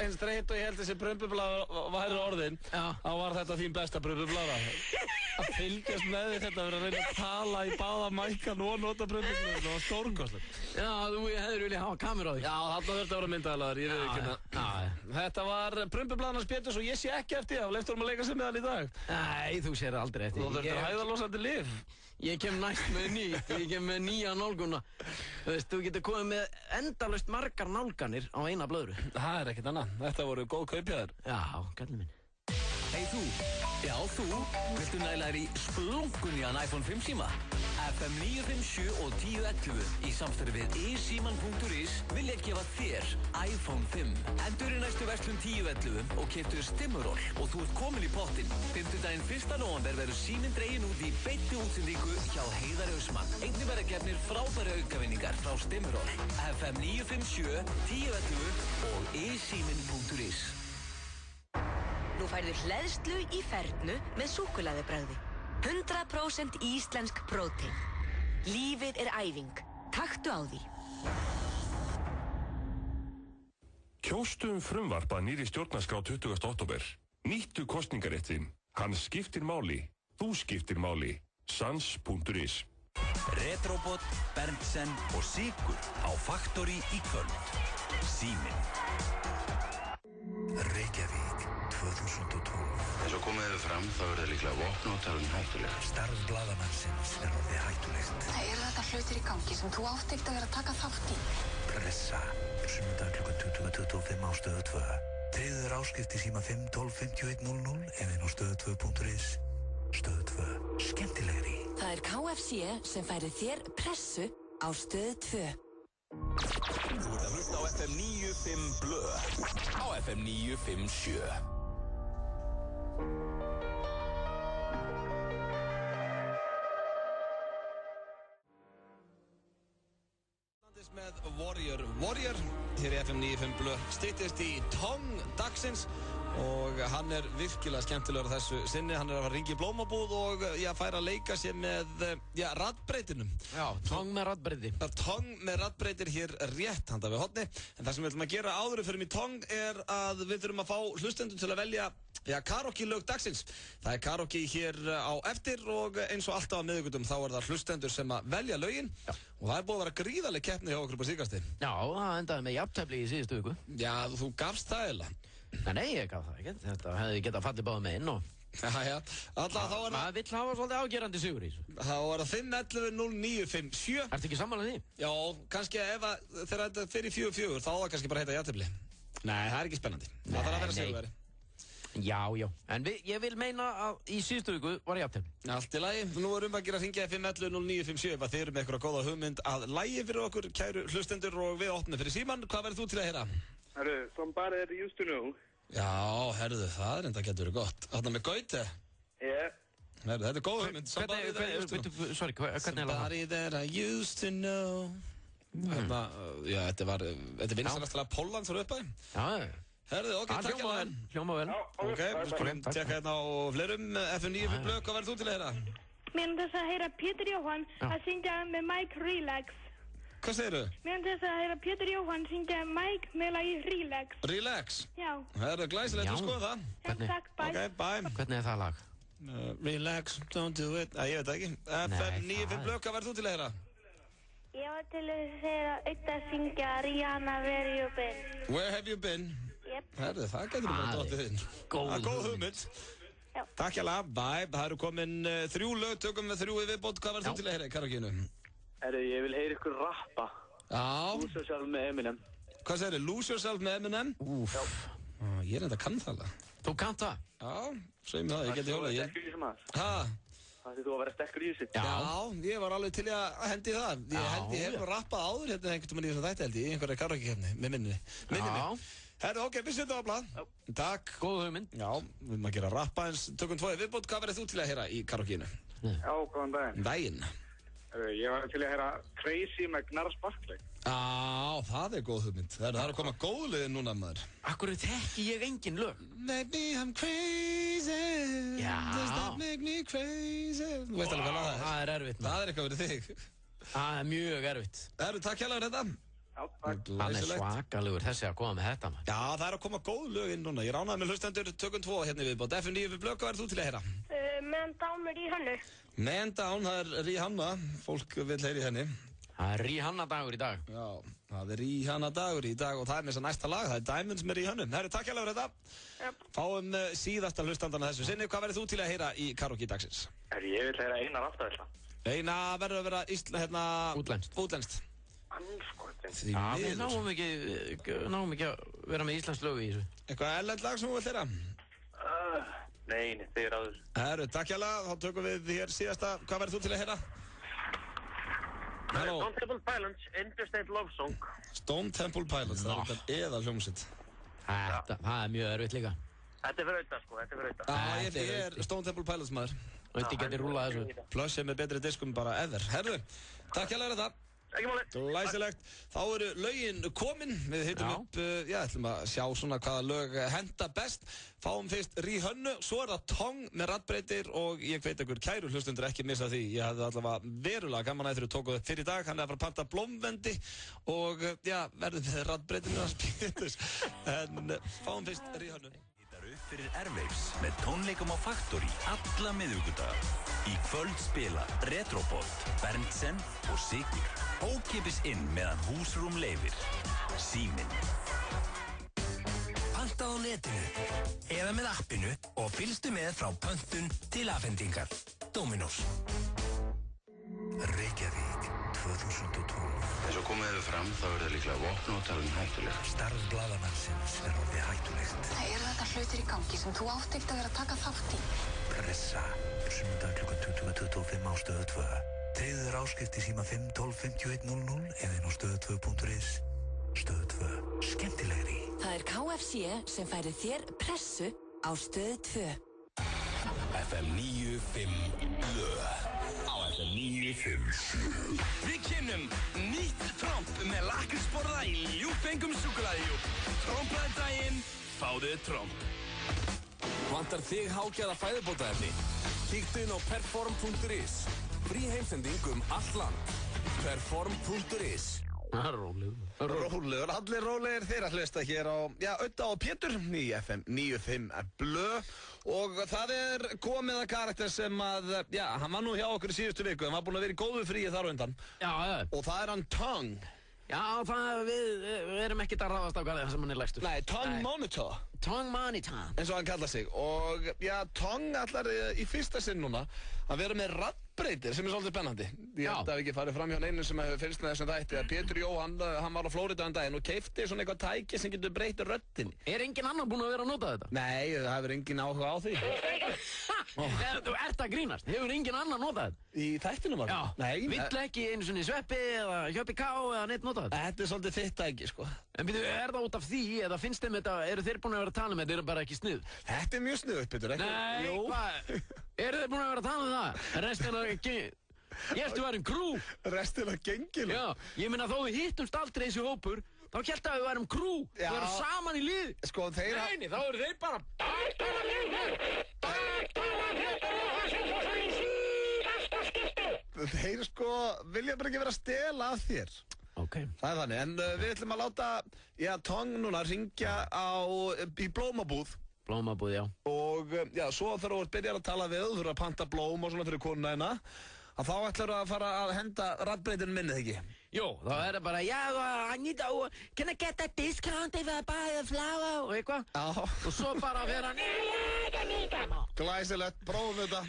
Eins dreitt og ég held þessi prumpublaður væri orðin, þá var þetta þín besta prumpublaða. Að fylgjast með því þetta verið að reyna að tala í báða mækan og nota prumpublaður, það var stórkostlegt. Já, þú hefur viljað hafa kameru á því. Já, þarna þurfti að vera myndaðalaður, ég veit ekki hérna. Þetta var prumpublaðarnas Péturs og ég sé ekki eftir það og leiftur að leika sér með hann í dag. Nei, þú sér aldrei eftir. Þú þurftir hægðarlosandi lyf. Ég kem næst með nýtt, ég kem með nýja nálguna. Þú veist, þú getur komið með endalaust margar nálganir á eina blöðru. Það er ekkert annað, þetta voru góð kaupjaðir. Já, kallið minn. Hey þú, já þú, viltu næla þér í splunkunjan iPhone 5 síma? FM 957 og 1011 í samstarfi við eSíman.is vilja gefa þér iPhone 5. Endur í næstu verslun 1011 og keyptu Stimmuroll og þú ert komin í pottinn. 5. 1. nóvember verður síminn dregin út í beinni útsendingu hjá Heiðari Ausmann. Einnig verða gefnir frábæri aukavinningar frá Stimmuroll. FM 957, 1011 og eSíman.is. Nú færðu hleðslu í fernu með súkkulaðibragði. 100% íslensk prótein. Lífið er æfing. Taktu á því. Kjóstu frumvarp að nýrri stjórnarskrá 20. október. Nýttu kosningarétt þinn. Hann skiptir máli. Þú skiptir máli. Sans.is. Retrobot, Berntsen og Sigur á Faktori í kvöld. Síminn. Reykjavík 2012. Eins og komið hefur fram þá er það líklega vopn og talin hættuleg. Starf blaðamannsins er orðið hættulegt. Það eru þetta hlutir í gangi sem þú átt ekkert að vera að taka þátt í. Pressa. Sunnudag klukkan 20:25 á Stöð 2. Tryggðu þér áskrift í síma 5 12 51 00 eða inn á stöð2.is. Stöð 2. Skemmtilegri. Það er KFC sem færir þér pressu á Stöð 2. Þú ert að hlusta á FM 95 Blö á FM 957. Með Warrior, hér í FM 95 Blö styttist í Tong dagsins og hann virkilega skemmtilegur á þessu sinni. Hann að fara að ringa í blómabúð og færa að leika sér með raddbreytinum. Já, tong með raddbreyti. Tong með raddbreytir hér rétt handa við horni. En það sem við ætlum að gera áður fyrir mig tong að við þurfum að fá hlustendur til að velja karaoke-lög dagsins. Það karaoke hér á eftir og eins og alltaf á miðvikudum þá það hlustendur sem að velja lögin. Já. Og það búið að vera gríðarleg keppni hjá okkur på síðkasti. Já, það endaði með jafntefli í síðustu viku. Já, þú gafst það eiginlega. Nei, ég gaf það ekki. Þetta hefði getað fallið báðum með inn og... Já. Alltaf þá það... Það vill hafa svolítið ágerandi sigur í þessu. Þá það 5-11-0-9-5-7. Ertu ekki sammála því? Já, kannski þegar þetta fyrir 4-4 þá það kannski bara heita jafntefli. Nei, það ekki spennandi. Það þarf að vera sigurveri. Já. En ég vil meina að í síðustu viku var jafntefli. Allt í lagi. Nú að gera að hringja 5-11-0-9-5-7 ef þið eru með eitthvað góða hugmynd að lagi fyrir okkur, kæru hlustendur, og við opnum fyrir síman. Hvað verður þú til að heyra? Herru, Somebody That You Used To Know. Já, herðu, það enda getur verið gott. Þarna með Gaute? Herðu, þetta góð hugmynd. Hvernig er það? Somebody That I Used To Know. Þetta er vinsælastalega Póllands voru uppæði. Já. Herðu, ok, takk hérna. Hljóma vel. Ok, við skulum tjekka hérna á fleirum. FM9 fyrir blöð, hvað verður þú til að heyra? Mér finnst þess að heyra Pétur Jóhann að syngja með Mike Relax. Hvað segirðu? Mér finnst þess að heyra Pétur Jóhann syngja Mike með lagi Relax. Relax? Já. Það glæsilegt, þú skoðu það. Takk, bye. Ok, bye. Hvernig er það lag? Relax, don't do it. Ég veit það ekki. FM9 fyrir blöð, hvað verður þú til að heyra? Ég var til að heyra auðvitað syngja Rihanna, Where You Been. Where have you been? Yep. Herðu, það getur bara dottið inn. Góð hugmynd. Já. Takk hjá lag, bye. Það eru komin 3 lög, tökum við 3 í viðbót. Hvað verður þú til að heyra í karaokeinu? Herru, ég vil heyra ykkur rappa. Já. Lose Yourself með Eminem. Hvað segirðu? Lose Yourself með Eminem? Úff. Ég enda kann það alveg. Þú kann það? Já, segjum það, ég geti hjólað. Það er sterkur í þessu maður. Hæ? Það er þú að vera sterkur í þessu. Já, ég var alveg til að hendi það. Ég hef rappað áður hérna einhvern veginn í þessum þætti held ég, í einhverja karaoke-keppni, með minni mig. Herru, ok, við setjum á blað. Takk. Góð hugmynd. Já, við erum að gera rappa eins, tökum 2 í viðbót. Hvað verður þú til að heyra í karaokeinu? Já, góðan daginn. Daginn. Ég var til að heyra Crazy með Gnarls Barkley. Já, það er góð hugmynd. Það er að koma góð liðin núna, maður. Akkur þekki ég engin lög. Maybe I'm crazy. Já. Does that make me crazy? Þú veist alveg hvað það er. Það er erfitt. Það er eitthvað verið þig. Það er mjög erfitt. Herru, takk hérlega fyrir þetta. Já, takk. Hann er svakalegur þessi að koma með þetta, maður. Já, það er að koma góð lög inn núna. Ég ránaði með hlustendur, tökum 2 hérna í viðbót. FM9 fyrir blöð, hvað verður þú til að heyra? Man Down með Rihanna. Man Down, það er Rihanna. Fólk vil heyri henni. Það er Rihanna dagur í dag. Já, það er Rihanna dagur í dag og það er með þess að næsta lag. Það er Diamonds með Rihanna. Herru, takk hérlega fyrir þetta. Yep. Fáum síðasta hlustandana þessu sinni. Hvað verður þú til að heyra í karaoke dagsins? Ég vil heyra Einar Aftavelta. Einar verður að vera útlenskt. Já, við náum ekki að vera með íslensk lög í þessu. Eitthvað erlend lag sem þú vilt heyra? Nei, þið er áður. Herru, takk hérlega. Þá tökum við hér síðasta. Hvað verður þú til að heyra? Stone Temple Pilots, Interstate Love Song. Stone Temple Pilots, það er þetta eða hljómsveit. Það er mjög erfitt líka. Þetta er fyrir auðvitað, sko, þetta er fyrir auðvitað. Já, ég er Stone Temple Pilots maður. Þetta getur rúlað þessu. Pluss ég með betri diskum bara ever. Herru, takk hérlega fyrir þetta. Ekki máli. Glæsilegt. Þá eru lögin komin. Við hittum upp, ætlum að sjá svona hvaða lög henta best. Fáum fyrst Rihanna, svo er það Tong með raddbreytir og ég veit ykkur kæru hlustundur ekki missa því. Ég hafði allavega verulega gaman að þeirra tókuð upp fyrir í dag. Hann er að fara að panta blómvendi og verðum við raddbreytinu að spýtus. En fáum fyrst Rihanna. Upp fyrir Airwaves með tónleikum á Factory alla miðvikudaga. Í kvöld spila Retrobot, Berntsen og Sigur. Ókeypis inn meðan húsrúm leyfir. Síminn. Panta á netinu eða með appinu og fylgstu með frá pöntun til afhendingar. Dominos. Reykjavík 2012. Eins og komið hefur fram þá er það líklega vopnótalinn hættuleg. Starf blaðamannsins er orðið hættulegt. Það eru þetta hlutir í gangi sem þú átt ekkert að vera að taka þátt í. Pressa. Sunnudag klukkan 20:25 á Stöð 2. Tryggðu þér áskrift í síma 5 12 51 00 eða inn á stöð2.is. Stöð 2. Skemmtilegri. Það er KFC sem færir þér pressu á Stöð 2. FM 95 blöð. Á FM 95. Við kynnum nýtt tromp með lakrísborða í ljúffengum súkkulaðijúb. Tromplaði daginn, fáðu tromp. Vantar þig hágæða fæðubótaefni? Kíktu inn á perform.is. Frí heimsending allt land. Perform.is. Rólegur, allir rólegir þeir að hlusta hér á, Ödda og Pétur í FM 95 Blö og það komið að karakter sem að, hann var nú hjá okkur í síðustu viku, hann var búinn að vera í góðu fríi þar á undan. Já. Og það hann Tong. Já, við erum ekkert að ráðast á hvað það sem hann lægstur. Nei, Tong Monitor. Tong Monitor. Eins og hann kallar sig. Og Tong ætlar í fyrsta sinn núna að vera með raddbreytir sem svolítið spennandi. Ég held að við ekki farið fram hjá neinu sem hefur fylgst með þessum þætti að Pétur Jóhann, hann var á Flórida um daginn og keipti svona eitthvað tæki sem getur breytt röddinni. Engin annar búinn að vera að nota þetta? Nei, það hefur engin áhuga á því. Þú ert að grínast? Hefur engin annar notað þetta? Í þættinum var það? Já. Vill ekki einu svona Sveppi eða Hjöppi K eða neitt nota þetta? Þetta svolítið þitt tæki, sko. En byrju, það út af því eða finnst þeim þetta, eru þeir búin að vera að tala um þetta, eru bara ekki snið? Þetta mjög sniðugt, Pétur, ekki? Nei, hvað? Eru þeir búin að vera að tala um það? Restina ekki... Ég ætti að vera crew. Restina gengil. Já, ég meina þó við hittumst aldrei þessi hópur, þá hélt að við værum crew. Við erum saman í lið. Sko, þeir... Nei, þá eru þeir bara... Þeir sko vilja bara ekki vera að stela af þér. Ok. Það er þannig, en við ætlum að láta, Tong núna ringja í blómabúð. Blómabúð, já. Og svo þegar þú byrjar að tala við, þú þurfa að panta blóm og svona fyrir konuna hérna, að þá ætlar að fara að henda raddbreytinu minnið ekki. Jó, þá það bara, I need to, can I get a discount if I buy a flower, og eitthvað. Já. Og svo bara vera hann, Glæsilegt, prófum þetta.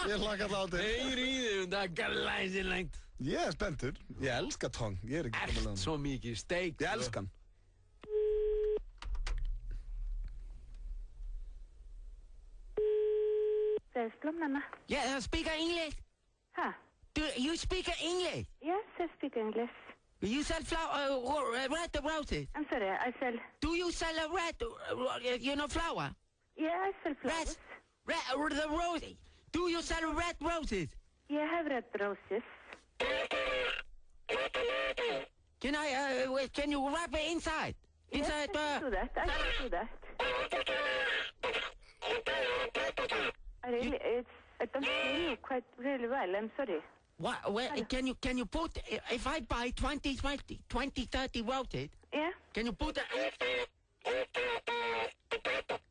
Ég hlakka það á þig. Heyr í þig, það er glæsilegt. Ég er spenntur. Ég elska Tong. Ég er ekki komið með hann. Svo mikið steik. Ég elska hann. There's Blomnana. Yeah, speak English. Huh? Do you speak English? Yes, I speak English. You sell red roses? I'm sorry, I sell... Do you sell a red, flower? Yeah, I sell flowers. The roses. Do you sell red roses? Yeah, I have red roses. Can you wrap it inside? Yes, I can do that. I can do that. I don't hear you quite really well. I'm sorry. What? Well, can you put, if I buy 20, 30 roses? Yeah. Can you put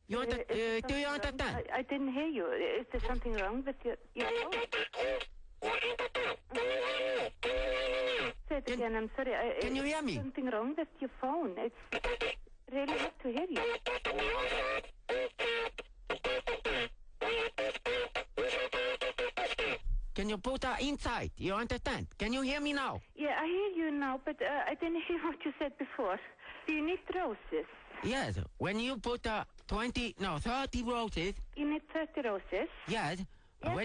do you understand? I didn't hear you. Is there something wrong with your phone? Say it again, I'm sorry. Can you hear me? Something wrong with your phone. It's really hard to hear you. Can you put that inside? You understand? Can you hear me now? Yeah, I hear you now, but I didn't hear what you said before. Do you need roses? Yes. When you put 30 roses. You need 30 roses? Yes. Yes.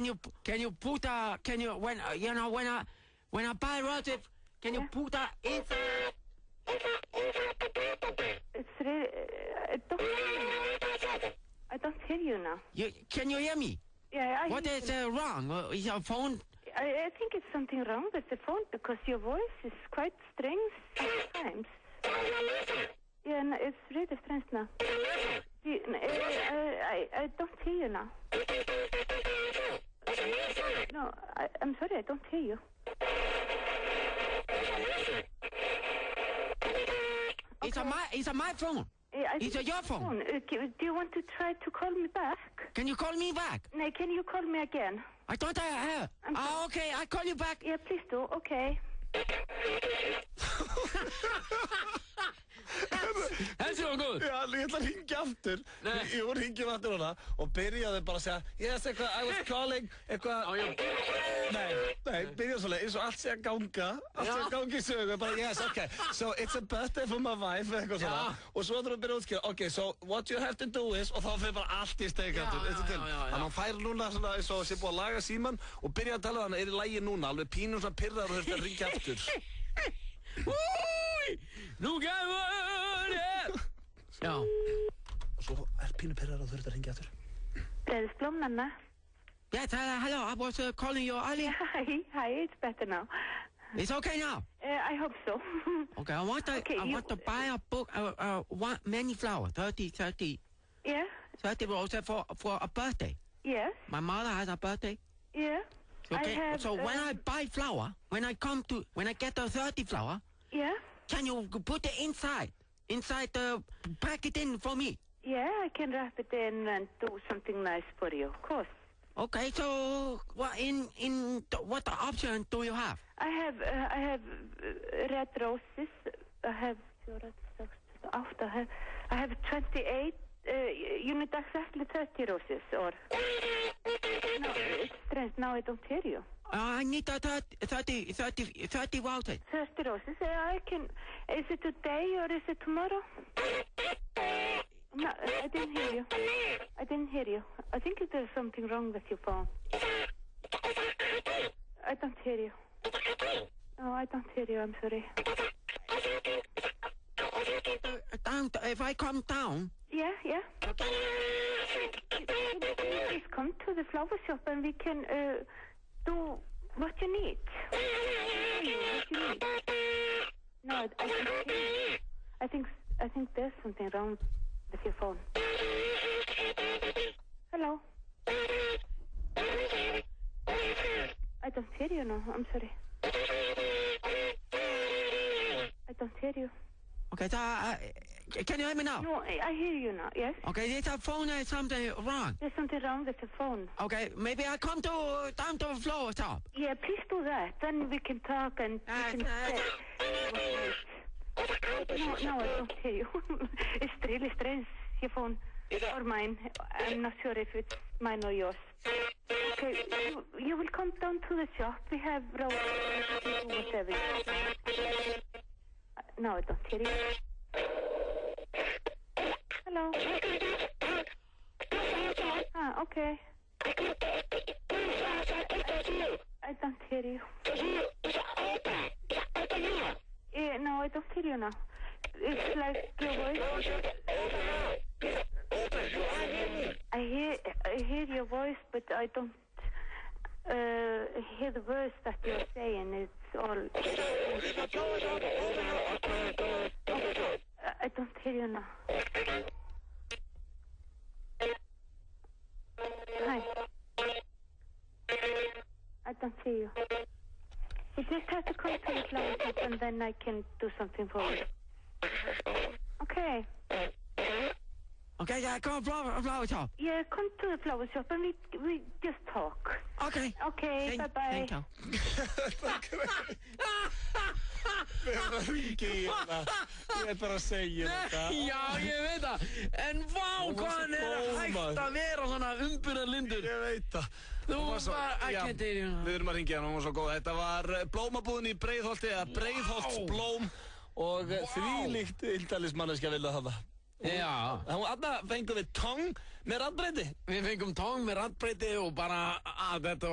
When I buy roses, can you put that inside? It's really, I don't hear you now. Can you hear me? Yeah, I What is wrong? Is your phone? I think it's something wrong with the phone because your voice is quite strange sometimes. Yeah, no, it's really strange now. I don't hear you now. No, I'm sorry, I don't hear you. It's my phone. It's your phone. Do you want to try to call me back? Can you call me back? No, can you call me again? I thought I have. Okay, I call you back. Yeah, please do. Okay. Þessi var góð. Já, ég ætla að ringja aftur. Jú, ringjum aftur hana og byrjaði bara að segja yes, eitthvað, I was calling, eitthvað. Nei, byrjaði svolítið, eins og allt sé að ganga, í sögu, bara yes, okay, so it's a birthday for my wife, eitthvað svona. Og svo þurfum við að byrja að útskýra, okay, so what you have to do is, og þá fyrir bara allt í steik aftur, þannig að hann fær núna svona eins og sé búið að laga síman og byrja að tala um hann, í lagi núna, alveg pínum svona pirrar og þurfti að ringja aftur. Nú gæður ég! Já. Og svo pínu pirrar og þurfti að ringja aftur. There's Blomnana. Yes, hello, I was calling you earlier. Hi, it's better now. It's okay now? I hope so. Okay, I want to buy a book, many flowers, 30. Yeah, 30 roses for a birthday? Yes. My mother has a birthday. Yeah. Okay. So when I buy flower, when I get the 30 flower, yeah. Can you put it inside the pack it in for me? Yeah, I can wrap it in and do something nice for you, of course. Okay, so what what option do you have? I have red roses. I have 28. You need exactly 30 roses, or no? It's strange. Now I don't hear you. I need 30 roses. 30 roses. I can. Is it today or is it tomorrow? No, I didn't hear you. I think there's something wrong with your phone. I don't hear you. No, I don't hear you. I'm sorry. If I come down? Yeah. Please come to the flower shop and we can do what you need. No, I think there's something wrong with your phone. Hello. I don't hear you now. I'm sorry. I don't hear you. Okay, so can you hear me now? No, I hear you now, yes. Okay, this phone has something wrong. There's something wrong with the phone. Okay, maybe I come down to the floor shop. Yeah, please do that. Then we can talk and we can say... No, I don't hear you. It's really strange, your phone. Or mine. I'm not sure if it's mine or yours. Okay, you will come down to the shop. We have whatever. No, I don't hear you. Hello. Okay. I don't hear you. Yeah, no, I don't hear you now. It's like your voice. I hear your voice, but I don't hear the words that you're saying. It's all... I don't hear you now. Hi. I don't hear you. You just have to come to the flower shop and then I can do something for you. Okay. Okay, yeah, come to the flower shop. Yeah, come to the flower shop and we just talk. Okay. Okay, bye-bye. Thank you. Við erum að ringi í hérna. Ég er bara að segja þetta. Já, ég veit það. En vá, hvað hann hægt að vera svona umbyrðarlindur. Ég veit það. Þú bara, ekki til í hún. Við erum að ringi hann, hún var svo góð. Þetta var blómabúðin í Breiðholti, eða Breiðholtsblóm. Og þvílíkt ildalismanneskja vilja hafa. Já. Þarna fengum við tong með raddbreyti. Við fengum tong með raddbreyti og bara þetta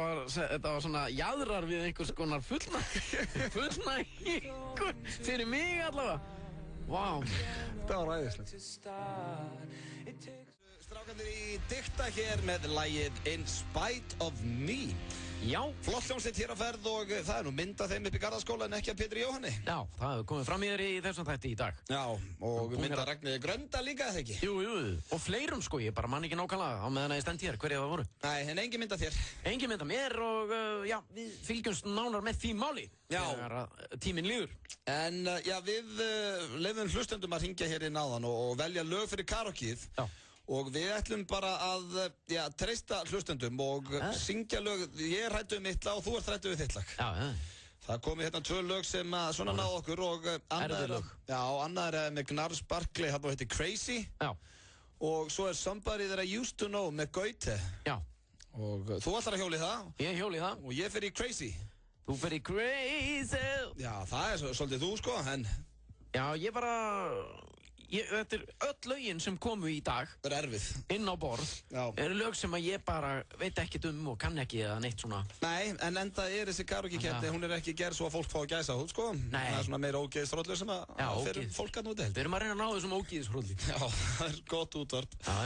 var svona jaðrar við einhvers konar fullnægingu fyrir mig allavega. Vá. Þetta var ræðislegt. Strákandir í Dikta hér með lagið In Spite of Me. Já. Flott hljómsveit hér á ferð og það er nú mynd af þeim upp í Garðaskóla en ekki af Pétri Jóhanni. Já, það hefur komið fram í þér í þessum þætti í dag. Já, og mynd af Ragnhildi Grönda líka, eða ekki? Jú, og fleirum sko, ég bara man ekki nákvæmlega á meðan ég stend hér, hverja það voru. Nei, en engin mynd af þér. Engin mynd af mér og já, við fylgjumst nánar með því máli. Já. Þegar tíminn líður. En já, við leyfum hlustendum að hringja hér inn áðan og velja lög fyrir karaokeið. Já. Og við ætlum bara að treysta hlustendum og syngja lög. Ég er hræddur við mitt lag og þú ert hræddur við þitt lag. Já. Það komi hérna 2 lög sem svona náðu okkur og annað er með Gnarr Barkley, hann heitir Crazy. Já. Og svo er Somebody That I Used To Know með Gaute. Já. Og þú ætlar að hjóli það. Ég hjóli það. Og ég fer í Crazy. Þú fer í Crazy. Já, það er svolítið þú sko, en... Já, ég bara... Þetta er öll lögin sem komu í dag. Það er erfið. Inn á borð. Já. Eru lög sem að ég bara veit ekkert og kann ekki eða neitt svona. Nei, en enda er þessi karaoke-keppni, hún er ekki gerð svo að fólk fá að gæsa hút, sko. Nei. Það er svona meira ógeðsrollur sem að fyrir fólk að núti held. Við erum að reyna að ná þessum ógeðsrolli. Já, það er gott útvarp. Já.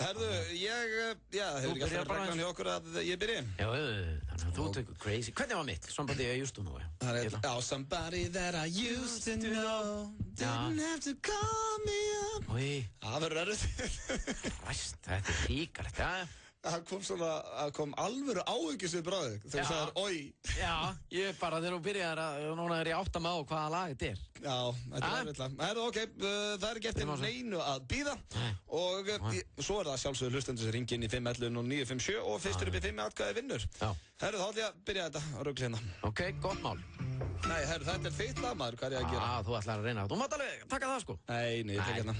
Herðu, hefur ekki alltaf reglan hjá okkur að ég byrji? Já, þannig að þú tekur Crazy. Hvernig var mitt? Somebody I used to know. Já, Somebody that I used to know. Didn't have to call me Új. Það verður erfitt. Ræst, þetta ríkalegt, Það kom alvöru áhyggjus við bráðið þegar þú sagðir oi. Já, ég bara þegar þú byrjar núna ég átta mig á hvaða lag þetta Já, þetta erfitt lag. Ok, það ekki eftir neinu að bíða og svo það sjálfsögðu hlustendur sem ringi inn í 511 og 957 og fyrstur upp í 5 atkvæði vinnur. Þá ætla ég að byrja þetta rugl hérna. Ok, gott mál. Nei, þetta þitt lag, maður, hvað ég að gera? Þú ætlar að reyna. Þú mátt alveg taka það, sko. Nei, ég tek hérna.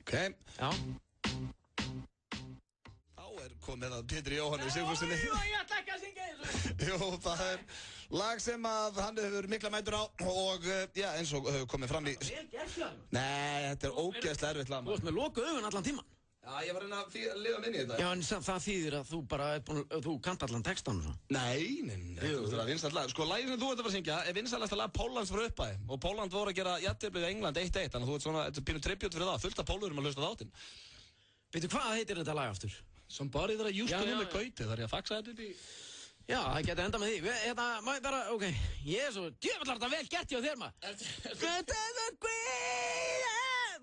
Ok. Já. Komið að Pétri Jóhanni Sigfússyni. Ég ætla ekki að syngja þessu. Jú, það lag sem að hann hefur mikla mætur á og eins og komið fram í... Vel gert hjá þér. Nei, þetta ógeðslega erfitt lag. Þú varst með lokuð augun allan tíman. Já, ég var að lifa minni í þetta. Já, en það þýðir að þú bara þú kannt allan textan og svo. Nei, þetta er vinsælt lag. Sko, lagið sem þú ert að fara að syngja er vinsælasta lag Póllands frá upphafi og Pólland voru að gera jafntefli við England 1-1, þannig að þú ert svona, þetta er pínu tribut fyrir það, fullt af Pólurum að hlusta þáttinn. Veitu, hvað heitir þetta lag aftur? Somebody that I used to know með Gauti, þar ég að faxa þetta upp í... Já, það geti enda með því. Má ég bara, ok, ég er svo djöfallar þetta vel gert hjá þér maður.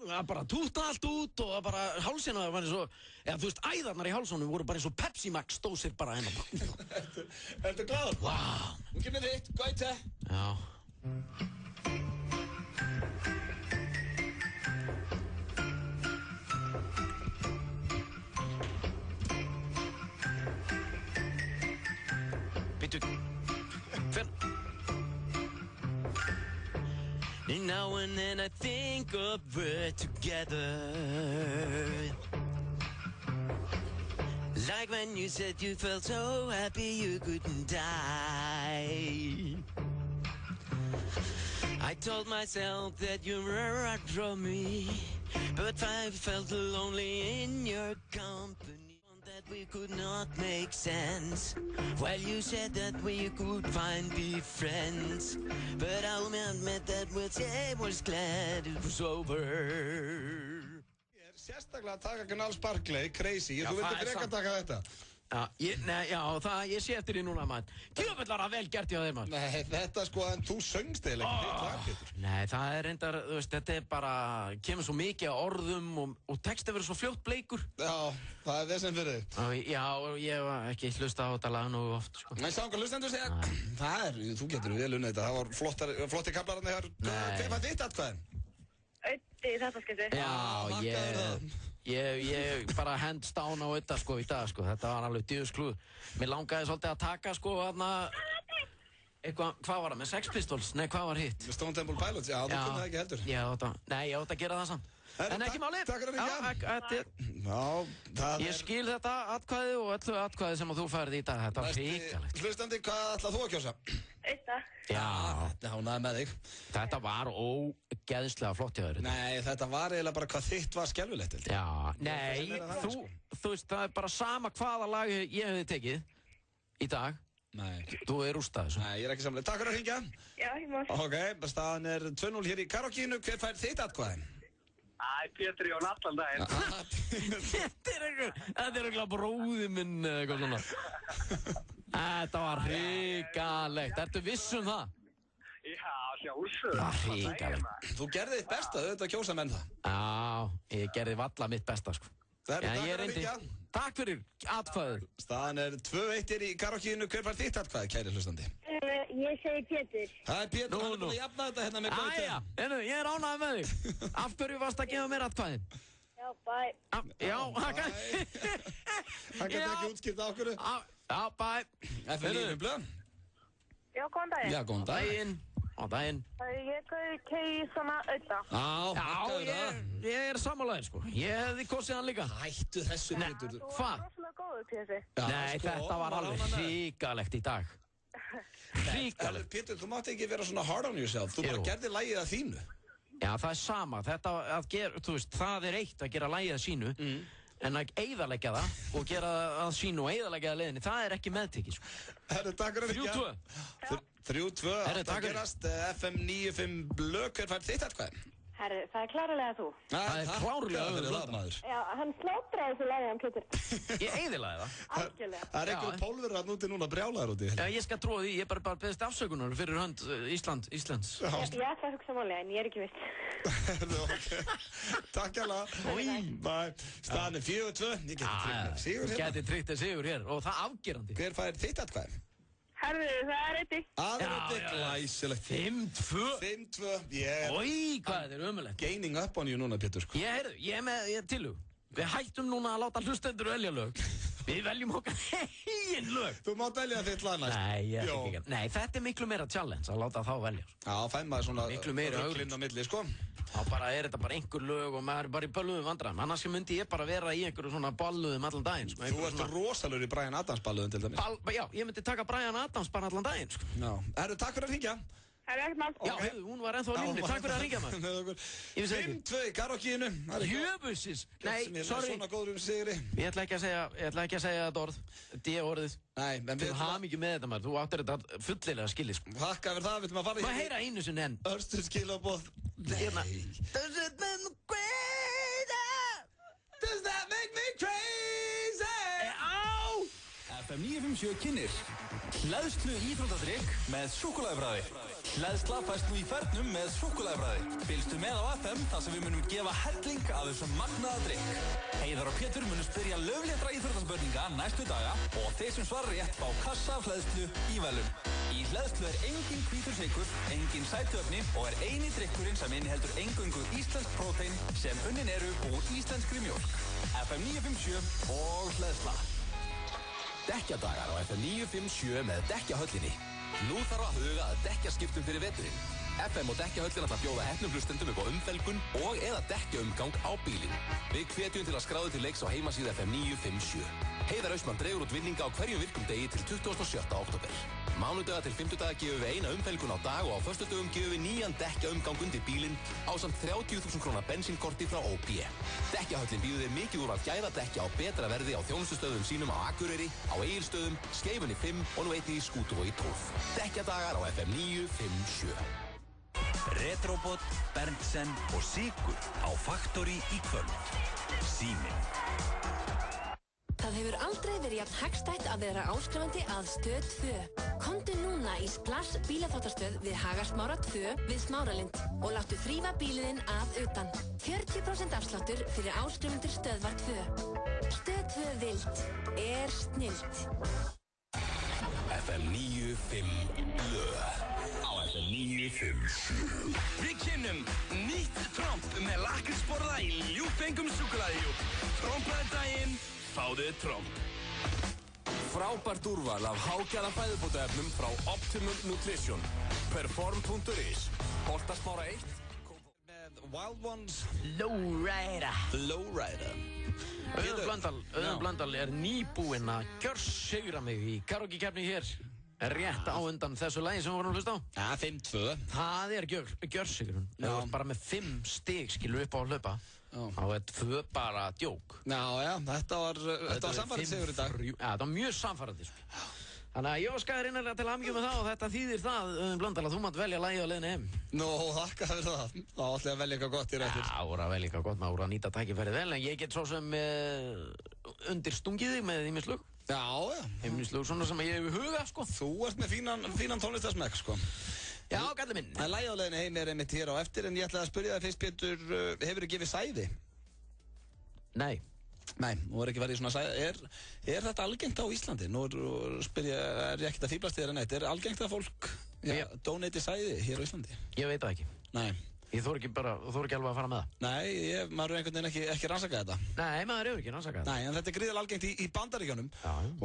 Það bara túta allt út og bara hálsina var eins og, eða þú veist, æðarnar í hálsunum voru bara eins og Pepsi Max stóðsir bara hennar. Ertu glaður? Vá. Nú kemur þitt, Gauti. Já. Now and then I think of we're together, like when you said you felt so happy you couldn't die. I told myself that you were right from me, but I felt lonely in your company. That we could not make sense. Well, you said that we could be friends, but I'll admit that I was glad it was over. Ég sérstaklega að taka Gnarls Barkley, Crazy. Þú vildi frekar taka þetta? Ég sé eftir því núna, maður. Djöfullar að vel gert hjá þér, maður. Nei, þetta sko, en þú söngst eða ekki þitt lag, Pétur. Nei, það er reyndar, þú veist, þetta er bara, kemur svo mikið á orðum og textin verður svo fljótt bleikur. Já, það er vesen fyrir þig. Já, ég var ekki hlusta á þetta lag nú oft, sko. Nei, sá hvað hlustendur segja, þú getur vel unnið þetta, það var flotti kaplararni hér. Hver var þitt atkvæðin? Öddi, þetta skemmti. Ég bara hands down á þetta sko í dag sko, þetta var alveg djöfusklúð. Mér langaði svolítið að taka sko þarna, eitthvað, hvað var það með Sex Pistols? Nei, hvað var hitt? Stone Temple Pilots, já, þú kunnið það ekki heldur. Nei, ég átti að gera það samt. En ekki máli. Takk fyrir það. Ég skil þetta atkvæði og öllu atkvæði sem þú færði í dag, þetta var hrikalegt. Hlustandi, hvað ætlað þú að kjósa? Þetta. Já, þetta hánaði með þig. Þetta var ógeðslega flott hjá þér. Nei, þetta var eiginlega bara hvað þitt var skelfilegt. Já, nei, þú veist, það er bara sama hvaða lag ég hefði tekið í dag. Nei. Þú er rústað þessu. Nei, ég er ekki samlega. Takk fyrir að hringja. Já, ég má. Ok, staðan er 2-0 hér í karaokeinu. Hver fær þitt atkvæði? Pétur Jón allan daginn. Þetta er eitthvað bróði minn eða eitthvað svona. Þetta var hrikalegt. Ertu viss um það? Já, sjálfsög. Það var hrikalegt. Þú gerði þitt besta, auðvitað kjósa menn það. Já, ég gerði valla mitt besta, sko. Ég reyndi. Takk fyrir atkvæðið. Staðan er 2-1 hér í karaokeinu. Hver fær þitt atkvæði, kæri hlustandi? Ég segi Pétur. Það er Pétur, hann er búin að jafna þetta hérna með Gauti. Æja, ég er ánægður með þig. Af hverju varst að gefa mér atkvæðin? Já, bæ. Já, hann kann... Hann kann ekki útskipta á hverju. Já, bæ. FM9 blöð. Já, góðan daginn. Já, góðan daginn. Á daginn. Ég kegi svona auðvitað. Já, ég er sammálaður, sko. Ég hefði kosið hann líka. Hættu þessu, Pétur. Þú var rosalega góður, Pétur. Nei, þetta var alveg hrikalegt í dag. Hrikalegt. Pétur, þú mátt ekki vera svona hard on yourself. Þú bara gerði lagið að þínu. Já, það er sama. Þetta að gera, þú veist, það er eitt að gera lagið að sínu, en að eyðalegja það og gera það að sínu og eyðalegja það leiðinni, það er ekki meðtekið, sko. Herru, takk fyrir ekki. 3-2, átt að gerast. FM 95 blöð, hver fær þitt atkvæði? Herru, það klárlega þú. Það klárlega maður. Já, hann slátraði þessu lagi Pétur. Ég eyðilagði það. Algjörlega. Það einhverjum pólverur að núti núna brjálaðar úti. Já, ég skal trúa því, ég bara beðist afsökunar fyrir hönd Íslands. Ég ætla að hugsa máli, en ég ekki viss. Takk hérlega. Staðan 4-2. Ég geti tryggt sigur hérna. Geti tryggt sigur hér og það afgerandi. Hver fær þitt atkvæði? Herðu, það er Eddi. Eddi, glæsilegt. 5-2. 5-2. Hvað er ömulegt. Gaining up on you núna, Pétur. Ég er með tillögu. Við hættum núna að láta hlustendur velja lög. Við veljum okkar eigin lög. Þú mátt velja þitt lag næst. Nei, þetta er miklu meira challenge að láta þá velja. Já, fæn maður svona rugglinn á milli, sko. Þá bara er þetta bara einhver lög og maður er bara í bölluðum vandræðum. Annars myndi ég bara vera í einhverju svona balluðum allan daginn, sko. Þú ert rosalur í Bryan Adams balluðum til dæmis. Já, ég myndi taka Bryan Adams bara allan daginn, sko. Já. Herru, takk fyrir að hringja. Það er ekkert mál. Já, hún var ennþá á línni. Takk fyrir að ringja maður. 5-2 í karaokeinu. Jöfusins. Nei, sorry. Svona góður sigri. Ég ætla ekki að segja þetta orð. D-orðið. Nei, en við hafum ekki með þetta maður. Þú áttir þetta fullilega skilið, sko. Þakka fyrir það, við ætlum að fara í... Má heyra einu sinni enn. Örstu skilaboð. Does it make me crazy? Does that make me crazy? FM 957 kynnir hleðslu íþróttadrykk með súkkulaðibræði. Hleðsla fæst nú í fernum með súkkulaðibræði. Fylgstu með á FM þar sem við munum gefa helling af þessum magnaða drykk. Heiðar og Pétur munum spyrja löfléttra íþróttaspurninga næstu daga og þeir sem svarar rétt fá kassa af hleðslu í velum. Í hleðslu er engin hvítur sykur, engin sætuefni og er eini drykkurinn sem inniheldur eingöngu íslensk prótein sem unnin eru úr íslenskri mjólk. FM 957 og hleðsla. Dekkjadagar á FM 957 með Dekkjahöllinni. Nú þarf að huga að dekkjaskiptum fyrir veturinn. FM og Dekkjahöllin ætla að bjóða hefnum hlustendum upp á umfelgun og eða dekkjaumgang á bílinn. Við hvetjum til að skráðu til leiks á heimasíðu FM 957. Heiðar Austmann dregur út vinninga á hverjum virkum degi til 27. október. Mánudaga til 5. daga gefum við eina umfelgun á dag og á föstudögum gefum við nýjan dekkjaumgang undir bílinn ásamt 30.000 króna bensínkorti frá OB. Dekkjahöllin býður þér mikið úr að gæða dekkja á betra verði á þjónustustöðum sínum á Akureyri, á Egilsstöðum, Skeifunni 5 og nú einnig í Skútuvogi 12. Dekkjadagar á FM 957. Retrobot, Berntsen og Sigur á Faktori í kvöld. Síminn. Það hefur aldrei verið jafn hagstætt að vera áskrifandi að Stöð 2. Komdu núna í Splash bílaþvottastöð við Hagarsmára 2 við Smáralind og láttu þrífa bílinn að utan. 40% afsláttur fyrir áskrifundur Stöðvar 2. Stöð 2 vilt er snillt. FM 95 blöð á FM 957. Við kynnum nýtt tromp með lakrísborða í ljúffengum súkkulaðihjúp. Trompaði daginn, fáðu tromp. Frábært úrval af hágæða fæðubótaefnum frá Optimum Nutrition. Perform.is Holtasmára 1 með Wild Ones Lowrider. Auðun Blöndal er nýbúinn að gjörsigra mig í karaoke-keppni hér. Rétt á undan þessu lagi sem við vorum að hlusta á. Ja, 5-2. Það er gjörsigrun. Það var bara með 5 stig skilur upp á að hlaupa. Það var 2 bara djók. Já, þetta var samfærandi sigur í dag. Já, þetta var mjög samfærandi. Þannig að ég óskaði innanlega til hamingju með það og þetta þýðir það, Auðun Blöndal, að þú mátt velja lagið á leiðinni heim. Nú, þakka fyrir það. Þá ætla ég að velja eitthvað gott í rættir. Já, voru að velja eitthvað gott, maður voru að nýta tækifærið vel, en ég get svo sem undirstungið þig með ýmislög. Já. Ýmislög svona sem ég hef hugað, sko. Þú ert með fínan tónlistarsmekk, sko. Já, gallið minn. En lagið á leiðinni heim er einmitt hér á eftir, en ég ætlaði að spyrja það fyrst, Pétur, hefurðu gefið sæði? Nei, nú er ekki verið í svona sæði. Er þetta algengt á Íslandi? Nú er ég ekkert að fýblast þér en eitt. Er algengt að fólk donati sæði hér á Íslandi? Ég veit það ekki. Nei. Ég þór ekki alveg að fara með það. Nei, maður er einhvern veginn ekki rannsakað þetta. Nei, maður er ekki rannsakað þetta. Nei, en þetta er gríðarlega algengt í Bandaríkjunum.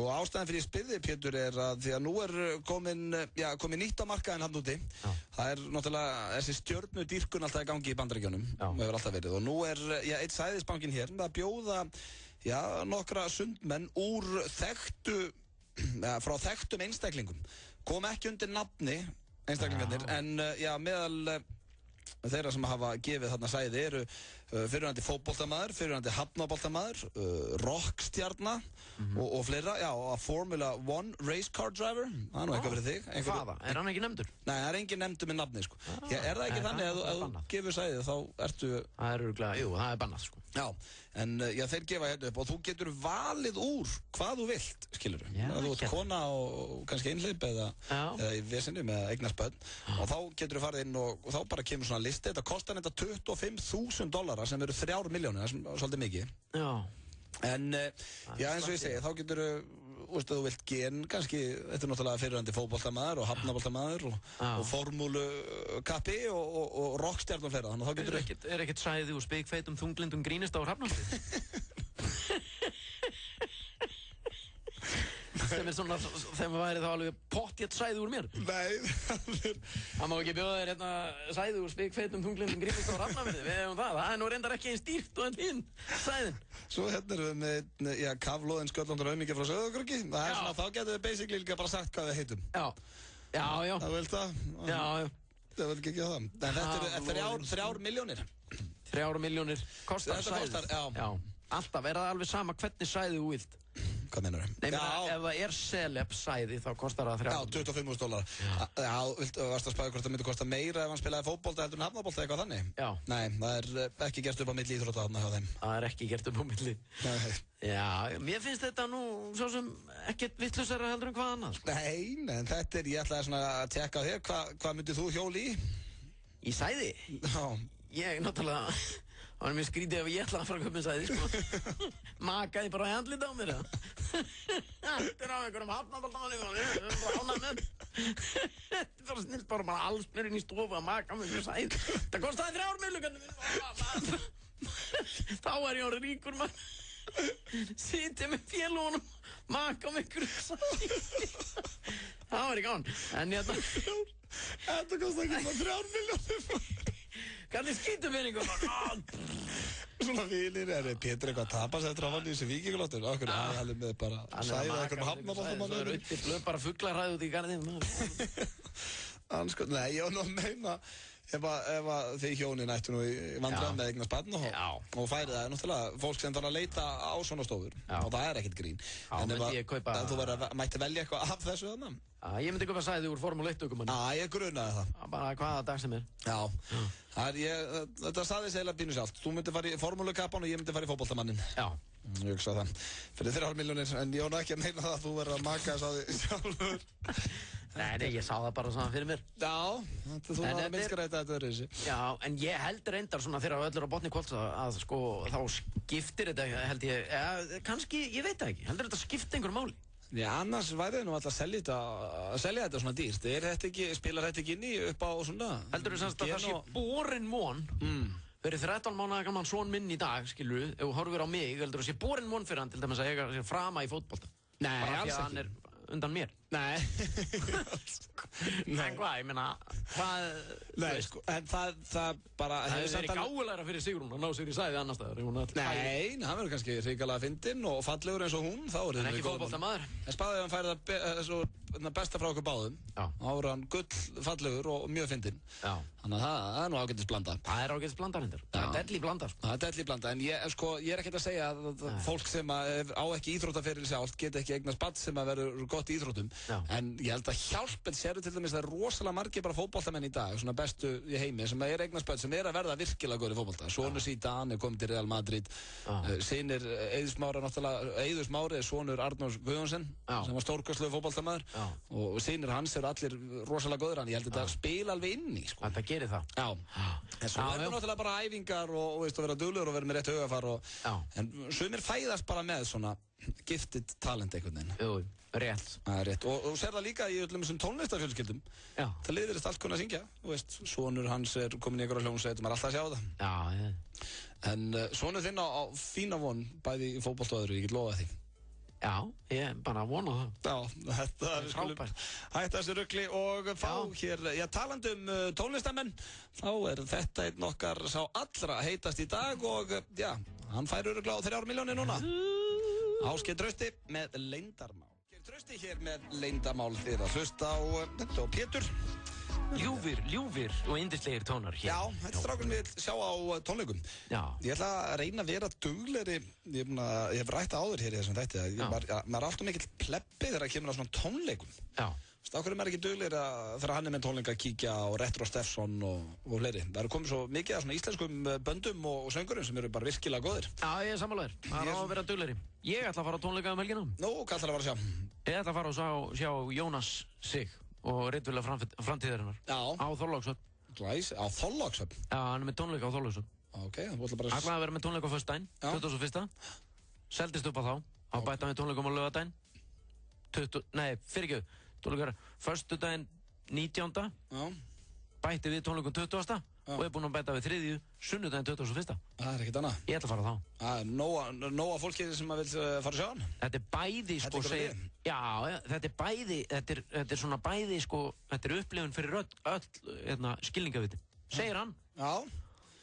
Og ástæðan fyrir ég spyrði, Pétur, er að því að nú er komin nýtt á markaðinn hann úti. Það er náttúrulega þessi stjörnudýrkun alltaf í gangi í Bandaríkjunum. Og hefur alltaf verið. Og nú er eitt sæðisbankinn hér að bjóða nokkra sundmenn úr frá þekktum einstaklingum. Kom ekki undir nafni einstaklingarnir, en meðal þeirra sem hafa gefið þarna sæði eru fyrirverandi fótboltamaður, fyrirverandi hafnaboltamaður, rockstjarna og fleira, já, Formula 1 race car driver, það nú eitthvað fyrir þig. Hvaða? Hann ekki nefndur? Nei, það engin nefndur með nafni, sko. Það ekki þannig að þú gefur sæðið, þá ertu... Það örugglega, jú, það bannað, sko. Já, en þeir gefa hérna upp og þú getur valið úr hvað þú vilt, skilurðu. Þú ert kona og kannski einhleyp eða í vesinni með eignast börn og þá getur þú farið inn og þá bara kemur svona listi. Þetta kostar þetta $25,000 sem eru 3 milljónir, það er svolítið mikið. Já. En, eins og ég segi, þá getur þú vilt gen, kannski, þetta er náttúrulega fyrirverandi fótboltamaður og hafnaboltamaður og formúlukappi og rockstjarn og fleira, þannig að þá getur Er ekkert sæði úr spikfeitum þunglindum grínist á hrafnaldi? Sem svona, þeim væri þá alveg pottjett sæði úr mér. Nei, það má ekki bjóða þér sæði úr spikfeitum þunglindum grínist á hrafnaldi, við hefum það er nú reyndar ekki einn stýrt og enn hinn, sæðin. Svo hérna erum við með kaflóðin Sköllóndur auðmikið frá Sauðárkróki. Það er svona, þá getum við basically líka bara sagt hvað við heitum. Já. Það vil það? Já. Það vil ekki það. En þetta eru 3 milljónir. 3 milljónir kostar sæðið. Þetta kostar, já. Alltaf, það alveg sama hvernig sæðið þú vilt? Hvað meinar þau? Nei, ef það celeb sæði, þá kostar það $3. Já, $25,000. Já, varst að spæða hvort það myndi kosta meira ef hann spilaði fótbolta heldur en hafnabolta eitthvað þannig? Já. Nei, það er ekki gert upp á milli íþrótta þarna hjá þeim. Það er ekki gert upp á milli. Nei. Já, mér finnst þetta nú svo sem ekkert vittlausara heldur en hvað annað. Nei, en þetta ég ætlaði svona að tjekka á þér, hvað myndið þú hjóli í? Í sæði? Já. Ég náttúrulega... Það var mér skrítið ef ég ætlaði að fara að köpa með sæði, sko. Makaði bara að handlita á mér, eða? Þetta á einhverjum hafnaboltamanni, ánað með. Þetta bara snilt bara alls mér inn í stofu að maka með mér sæði. Það kostaði 3 milljónir. Þá ég orðið ríkur, mann. Sitja með félagunum, maka með einhverjum sæði. Það var í gán. En ég Þetta kostaði ekki bara 3 milljónir. Hvernig skýtum við einhvern veginn? Svona vinir, Pétur eitthvað að tapa sér eftir að hann í þessi vikinguláttur? Akkur alveg með bara sæða einhverjum hafnaboltamann? Það upp í blöð bara fuglarræði út í garðin. Nei, ég var nú að meina ef þið hjónin ættu nú í vandræðum með eignast barn og færið það náttúrulega fólk sem þarf að leita á svona stofur og það er ekkert grín. En ef þú mætti velja eitthvað af þessu þarna? Ég myndi kaupa sæði úr Formúlu 1 ökumanni. Ég grunaði það. Bara hvaða dag sem er. Já. Þetta saði segla pínu sjálft. Þú myndi fara í formúlukappan og ég myndi fara í fótboltamannin. Já. Ég hugsa það. Fyrir 3 milljónir, en ég var ekki að meina það að þú verður að maka þess að því sjálfur. Nei, ég sá það bara svona fyrir mér. Já, þú var að minnskara þetta öðru þessi. Já, en ég held reyndar svona þegar öllur á botni kvölds að sko þá skiptir þetta held ég, kannski, ég veit það ekki, heldur þetta skipta einhverju máli? Já, annars væri þið nú alltaf að selja þetta svona dýrt. Spilar þetta ekki inn í upp á svona... Heldur þú semst að það sé borin von fyrir 13 mánaða gamlan son minn í dag, skilur ef þú horfir á mig, heldur þú sé borin von fyrir hann til dæmis að eiga frama í fótbolta? Nei, alls ekki. Bara því að hann er undan mér. Nei. En hvað, ég meina, hvað... Nei, sko, en það bara... Það hefur verið gáfulegra fyrir Sigrún að ná sér í sæði annar staðar. Nei, hann verður kannski hrikalega fyndinn og fallegur eins og hún, þá er þetta ekki fótboltamaður. En spáðið ef hann færi það besta frá okkur báðum, þá er hann gull fallegur og mjög fyndinn. Þannig að það er nú ágætis blanda. Það er ágætis blanda hendur. Það er deadly blanda, sko. Það er deadly blanda, en ég er ekkert að segja að fólk sem á ekki íþróttaferil sjálft geti ekki eignast barn sem að verður gott í íþróttum. En ég held að hjálpen sérðu til dæmis það er rosalega margir bara fótboltamenn í dag, svona bestu í heimi, sem er eignast börn, sem er að verða virkilega góður í fótbolta. Sonur Zidane er komið til Real Madrid, synir Eiður Smári er sonur Arnórs Guðjónsson, sem var stórkostlegur fótboltamaður, og synir hans eru allir rosalega góður, en ég held að þetta spila alveg inn í, sko. Þetta gerir það. Já. En svo er það náttúrulega bara æfingar og vera duglegur og vera með rétt hugafar en sumir fæðast bara með svona gifted talent einhvern veginn. Jú, rétt. Það er rétt. Og sér það líka í öllum þessum tónlistarfjölskyldum. Já. Það liðirist allt kunna að syngja. Þú veist, sonur hans er komin í einhverja hljómsveit og maður er alltaf að sjá það. Já, ég. En sonur þinn á fína von, bæði í fótbolta og öðru, ég get lofað því. Já, ég bara vona það. Já, þetta er skulum hætta þessi rugli og fá hér, talandi tónlistamenn, þá er þetta einn okkar sá allra heitast í dag og hann fær örugglega á 3 milljónir núna. Ásgeir Trausti með Leyndarmál. Ásgeir Trausti hér með Leyndarmál, þið að hlusta á Pétur Ljúfir og yndislegir tónar hér. Já, þetta er strákurinn við sjá á tónleikum. Já. Ég ætla að reyna að vera duglegri, ég hef rætt áður hér í þessum þætti, maður er alltaf mikill plebbi þegar það kemur á svona tónleikum. Já. Stákur er maður ekki duglegri þegar hann er með tónleika að kíkja á Retro Steffson og fleiri. Það eru komið svo mikið af svona íslenskum böndum og söngurum sem eru bara virkilega góðir. Já, ég er sammálaður. Það á að vera duglegri. Ég ætla að fara á tónleika helgina. Nú, hvað ætlar að fara að sjá? Ég ætla að fara að sjá Jónas Sig og Rittvila framtíðarinnar. Já. Á Þorlákshöfn. Glæs, á Þorlákshöfn? Já, hann er með tónleika á Þorlákshöfn. Ok, það búið bara... Ætlaði að vera með tónleika á föstudaginn, 21. Seldist upp á þá. Á bæta með tónleikum á laugardaginn. Tónleikar föstudaginn 19. Já. Bætti við tónleikum 20. Og er búinn að bæta við 3. sunnudaginn 21. Það er ekkert annað. Ég ætla að fara þá. Það er nóga fólki sem vil fara að sjá hann. Þetta er bæði sko þetta er svona bæði sko, þetta er upplifun fyrir öll skilningaviti. Segir hann. Já.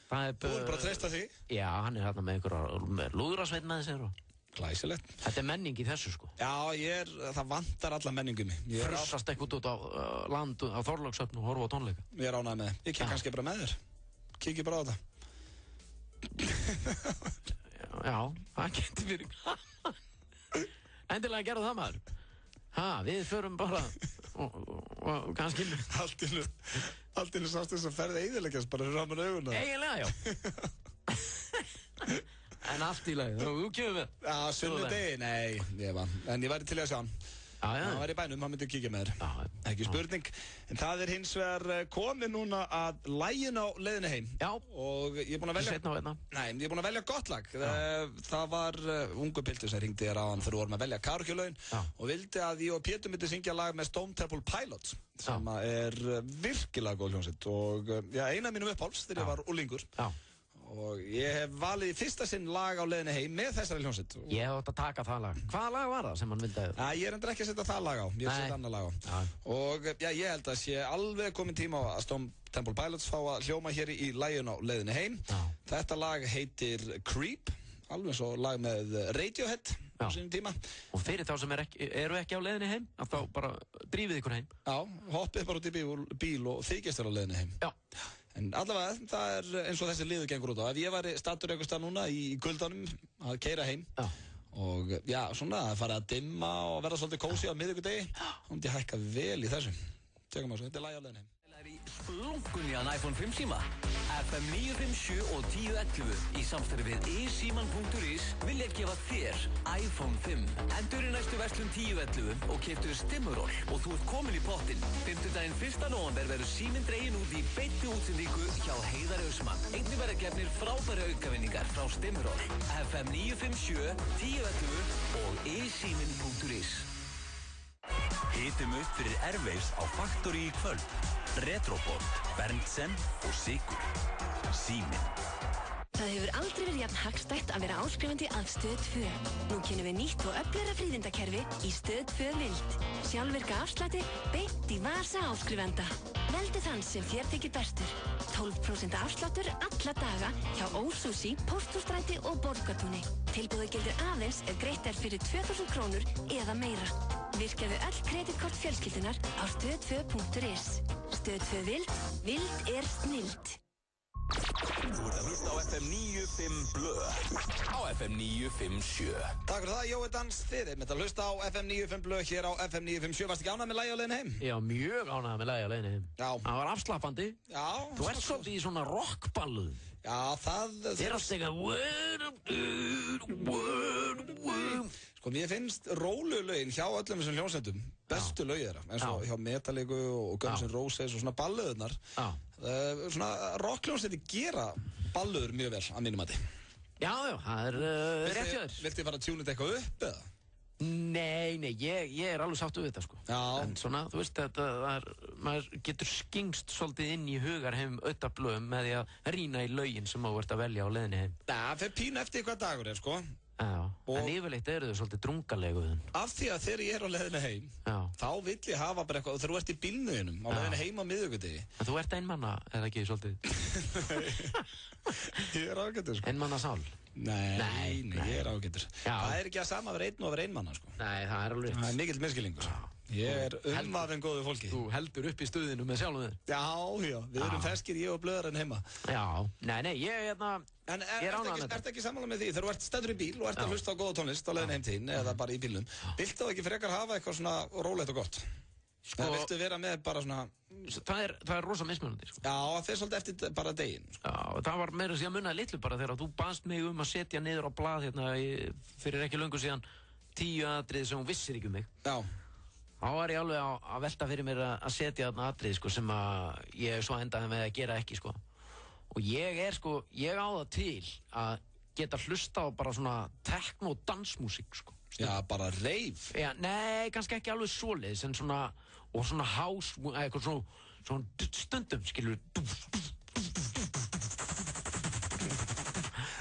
Það er Þú er bara að treysta því. Já, hann er hérna með einhverja lúðrasveit með sér og glæsilegt. Þetta er menning í þessu sko. Já, það vantar alla menningu í mig. Frussast eitthvað út á land á Þorlákshöfn og horfa á tónleika. Ég er ánægð með það. Ég kem kannski bara með þér. Kikki bara á þetta. Já, það getur verið. Endilega að gera það maður. Við förum bara og kannski... Allt innu sást þess að ferði eyðileggjast bara fyrir raman auguna. Eiginlega, já. En allt í lagi, þú kemur með. Já, sunnudegi, nei, ég var. En ég væri til að sjá hann. Já. Hann væri í bænum, hann myndi kíkja með þér. Já. Ekki spurning. En það er hins vegar komið núna að laginu á leiðinni heim. Já. Og ég er búinn að velja... Setna á hérna. Nei, ég er búinn að velja gott lag. Það var ungu piltur sem hringdi þér á hann þegar við vorum að velja karaoke-lögin. Og vildi að ég og Pétur myndi syngja lag með Stone Temple Pilots. Sem er virkilega góð hljómsveit. Og eina af mínum uppáhalds þegar ég var unglingur. Já. Og ég hef valið í fyrsta sinn lag á leiðinni heim með þessari hljómsveit. Ég hef átt að taka það lag. Hvaða lag var það sem hann vildi að... Ég er endur ekki að setja það lag á. Ég hef sett annað lag á. Og ég held að sé alveg komin tíma á að Stone Temple Pilots fá að hljóma hér í laginu á leiðinni heim. Þetta lag heitir Creep. Alveg svo lag með Radiohead á sínum tíma. Og fyrir þá sem eru ekki á leiðinni heim, að þá bara drífið ykkur heim. Já, hoppið bara út í bíl og þykist þér á leiðinni heim. Já. En allavega, það er eins og þessi liður gengur út á. Ef ég væri stattur einhvers stað núna í kuldanum að keyra heim og svona að fara að dimma og verða svolítið kósi á miðvikudegi, þá myndi ég hækka vel í þessu. Tökum við þessu, þetta er lagi á leiðinni heim. Splunkunjan iPhone 5 síma. FM 957 og 1011 í samstarfi við eSíman.is vilja gefa þér iPhone 5. Endur í næstu verslun 1011 og keyptu Stimmuról og þú ert komin í pottinn. 5. 1. nóvember verður síminn dregin út í beinni útsendingu hjá Heiðari Ausmann. Einnig verða gefnir frábæri aukavinningar frá Stimmuról. FM 957, 1011 og eSíman.is. Hitum upp fyrir Airwaves á Factory í kvöld. Retropod, Berntsen og Sigur. Síminn. Það hefur aldrei verið jafn hagstætt að vera áskrifandi að Stöð 2. Nú kynnum við nýtt og öflugra fríðindakerfi í Stöð 2 Vild. Sjálfvirka afslætti beint í vasa áskrifanda. Veldu þann sem þér þykir bestur. 12% afsláttur alla daga hjá Ósushi, Pósthússtræti og Borgartúni. Tilboðið gildir aðeins ef greitt er fyrir 2000 krónur eða meira. Virkjaðu öll kreditkort fjölskyldunar á stöð2.is. Stöð 2 Vild. Vild er snilld. Þú ert að hlusta á FM 95 Blö á FM 957. Takk fyrir það, Jói Dans, þið með að hlusta á FM 95 Blö hér á FM 957. Varst ekki ánægð með lagi á leiðinni heim? Já, mjög ánægð með lagi á leiðinni heim. Já. Það var afslappandi. Já. Þú ert svolítið í svona rockballuð. Já, það... Þér ást eitthvað... Sko, mér finnst rólulögin hjá öllum þessum hljómsveitum bestu lögir þeirra, eins og hjá Metallica og Guns N' Roses og svona balluðurnar. Svona rockhljómsveitir gera balluður mjög vel að mínum mati. Já, það er rétt hjá þér. Viltu fara að tjúna þetta eitthvað upp eða? Nei, ég er alveg sáttu við þetta sko. Já. En svona, þú veist, maður getur skingst svolítið inn í hugarheim auðvitaðblöðum með því að rýna í lögin sem þú ert að velja á leiðinni heim. Það fer pínu eftir hvað dagur er, sko. Já, en yfirleitt eru þau svolítið drungaleguðun. Af því að þegar ég er á leiðinni heim, þá vill ég hafa bara eitthvað, þegar þú ert í bílnuðinum, á leiðinni heim á miðvikudegi. En þú ert einmanna, eða ekki svolítið? Ég er ágættur, sko. Einmanna sál. Nei, ég ágætur. Það ekki að sama vera einn og vera einmanna, sko. Nei, það alveg rétt. Það mikill misskilningur. Ég umvafinn góðu fólki. Þú heldur upp í stuðinu með sjálfum þér. Já, við erum feskir, ég og blöðarinn heima. Já, nei, ég Ertu ekki sammála með því, þegar þú ert stættur í bíl og ert að hlusta á góða tónlist á leiðinni heim til þín eða bara í bílnum, viltu þá ekki frekar hafa eitthvað svona rólegt og gott? Eða viltu vera með bara svona... Það er rosa mismunandi, sko. Já, það fer svolítið eftir bara deginn, sko. Já, það var meira síðan munnaði litlu bara þegar þú baðst mig að setja niður á blað hérna fyrir ekki löngu síðan 10 atriði sem hún vissir ekki mig. Já. Þá var ég alveg að velta fyrir mér að setja þarna atriði, sko, sem að ég svo endaði með að gera ekki, sko. Og ég á það til að geta hlusta á bara svona techno dansmusík, sko. Já, bara rave. Já, nei, kannski ekki alveg svoleiðis, en svona, og svona house, eitthvað svona stundum, skilur.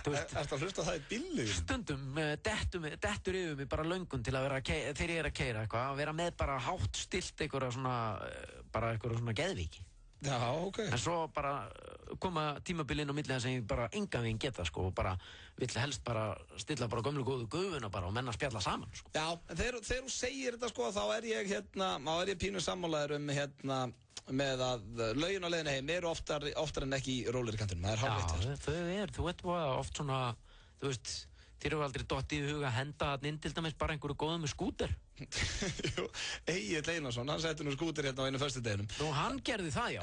Ertu að hlusta það í bílnum? Stundum dettur yfir mig bara löngun til að vera, þegar ég er að keyra eitthvað, að vera með bara hátt stilt einhverja svona geðvíki. Já, ok. En svo bara koma tímabilin á milli þess að ég bara engan veginn geta, sko, og bara vill helst bara stilla bara gömlu góðu gufuna bara og menna að spjalla saman, sko. Já, en þegar þú segir þetta, sko, þá er ég pínu sammálaður með að lögin á leiðinni heim eru oftar en ekki í rólegri kantinum, það er hálfveitt. Já, þú veit oft svona, þú veist, þér hefur aldrei dottið í huga að henda þarna inn til dæmis bara einhverju góðu með skúter. Jú, Egill Einarsson, hann setti nú skúter hérna á einu föstudeginum. Nú, hann gerði það, já.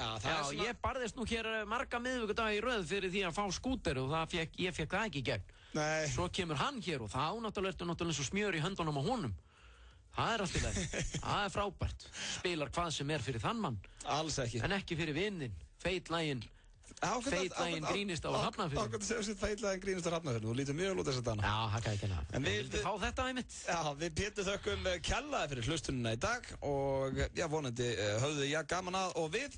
Ég barðist nú hér marga miðvikudaga í röð fyrir því að fá skúter og ég fekk það ekki í gegn. Nei. Svo kemur hann hér og þá náttúrulega eins og smjör í höndunum á honum. Það er allt í lagi. Það er frábært. Spilar hvað sem er fyrir þann mann. Alls ekki. En ekki fyrir vinnin. Feitlægin grínist á Hafnarfirði. Ákvæmt að segja sér feitlægin grínist á Hafnarfirði. Þú lítur mjög út þess að dana. Já, það kann ekki hana. En við fá þetta í mitt. Já, við Pétur þökkum kjallaði fyrir hlustunina í dag og já, vonandi höfðu gaman að og við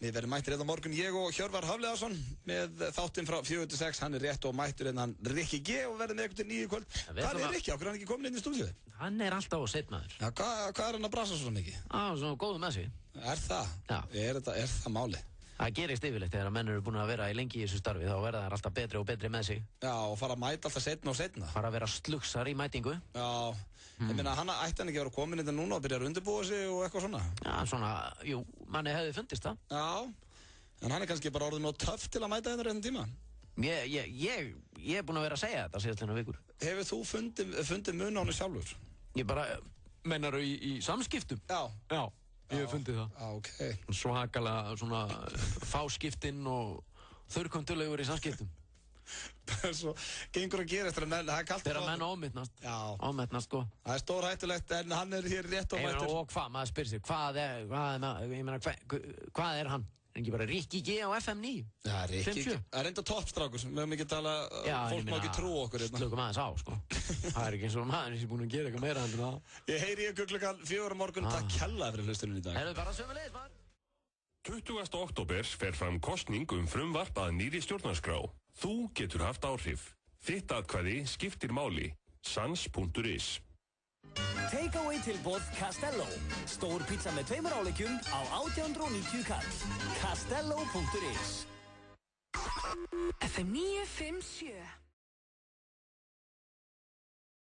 verðum mættir hérna morgun, ég og Hjörvar Hafliðarsson með þáttinn frá 4-6, hann er rétt og mættur en hann Rikki G og verðum með eitthvað til 9 kvöld. Hvað er Rikki? Okkur er hann ekki komin inn í stúdíu? Hann er alltaf á seinmaður. Já, hvað er hann að brasa svo mikið? Svona góðu með sig. Er það? Já. Er það máli? Það gerist yfirleitt þegar menn eru búin að vera í lengi í þessu starfi, þá verða þær alltaf betri og betri með sig. Já, og fara að mæta alltaf seinna og seinna. Fara að vera slugsar í mætingu. Já, ég meina, ætti hann ekki að vera komin inn núna og byrja að undirbúa sig og eitthvað svona? Já, svona, jú, manni hefði fundist það. Já, en hann er kannski bara orðið nóg töff til að mæta hérna réttum tíma. Ég er búin að vera að segja þetta síðastliðna vikur. Hefur þú fundið mun á henni sjálfur? Ég bara, mennar í samskiptum? Já. Ég hef fundið það. Ok. Svakalega svona fáskiptinn og þurrkomtulegur í samskiptum. Svo gengur að gera eftir að menn, það er kallt. Þegar menn ámyndnast. Já. Ámyndnast, sko. Það er stórhættulegt en hann er hér rétt og mættur. Og hvað, maður spyrir sig, hvað er hann? En ekki bara Rikki G á FM 9. Já, Rikki G. Það er enda toppstrákur sem við höfum ekki tala, fólk má ekki trú okkur hérna. Slökum aðeins á, sko. Það er ekki eins og maður sem er búin að gera eitthvað meira enn það. Ég heyri ykkur klukkan 4 morgun, takk kjallaði fyrir hlustunum í dag. Það er bara sömulegis, maður. 20. október fer fram kosning frumvarp að nýrri stjórnarskrá. Þú getur haft áhrif. Þitt atkvæði skiptir máli. Sans.is Takeaway tilboð Castello. Stór pizza með 2 áleikjum á 1890 kall. Castello.is FM 957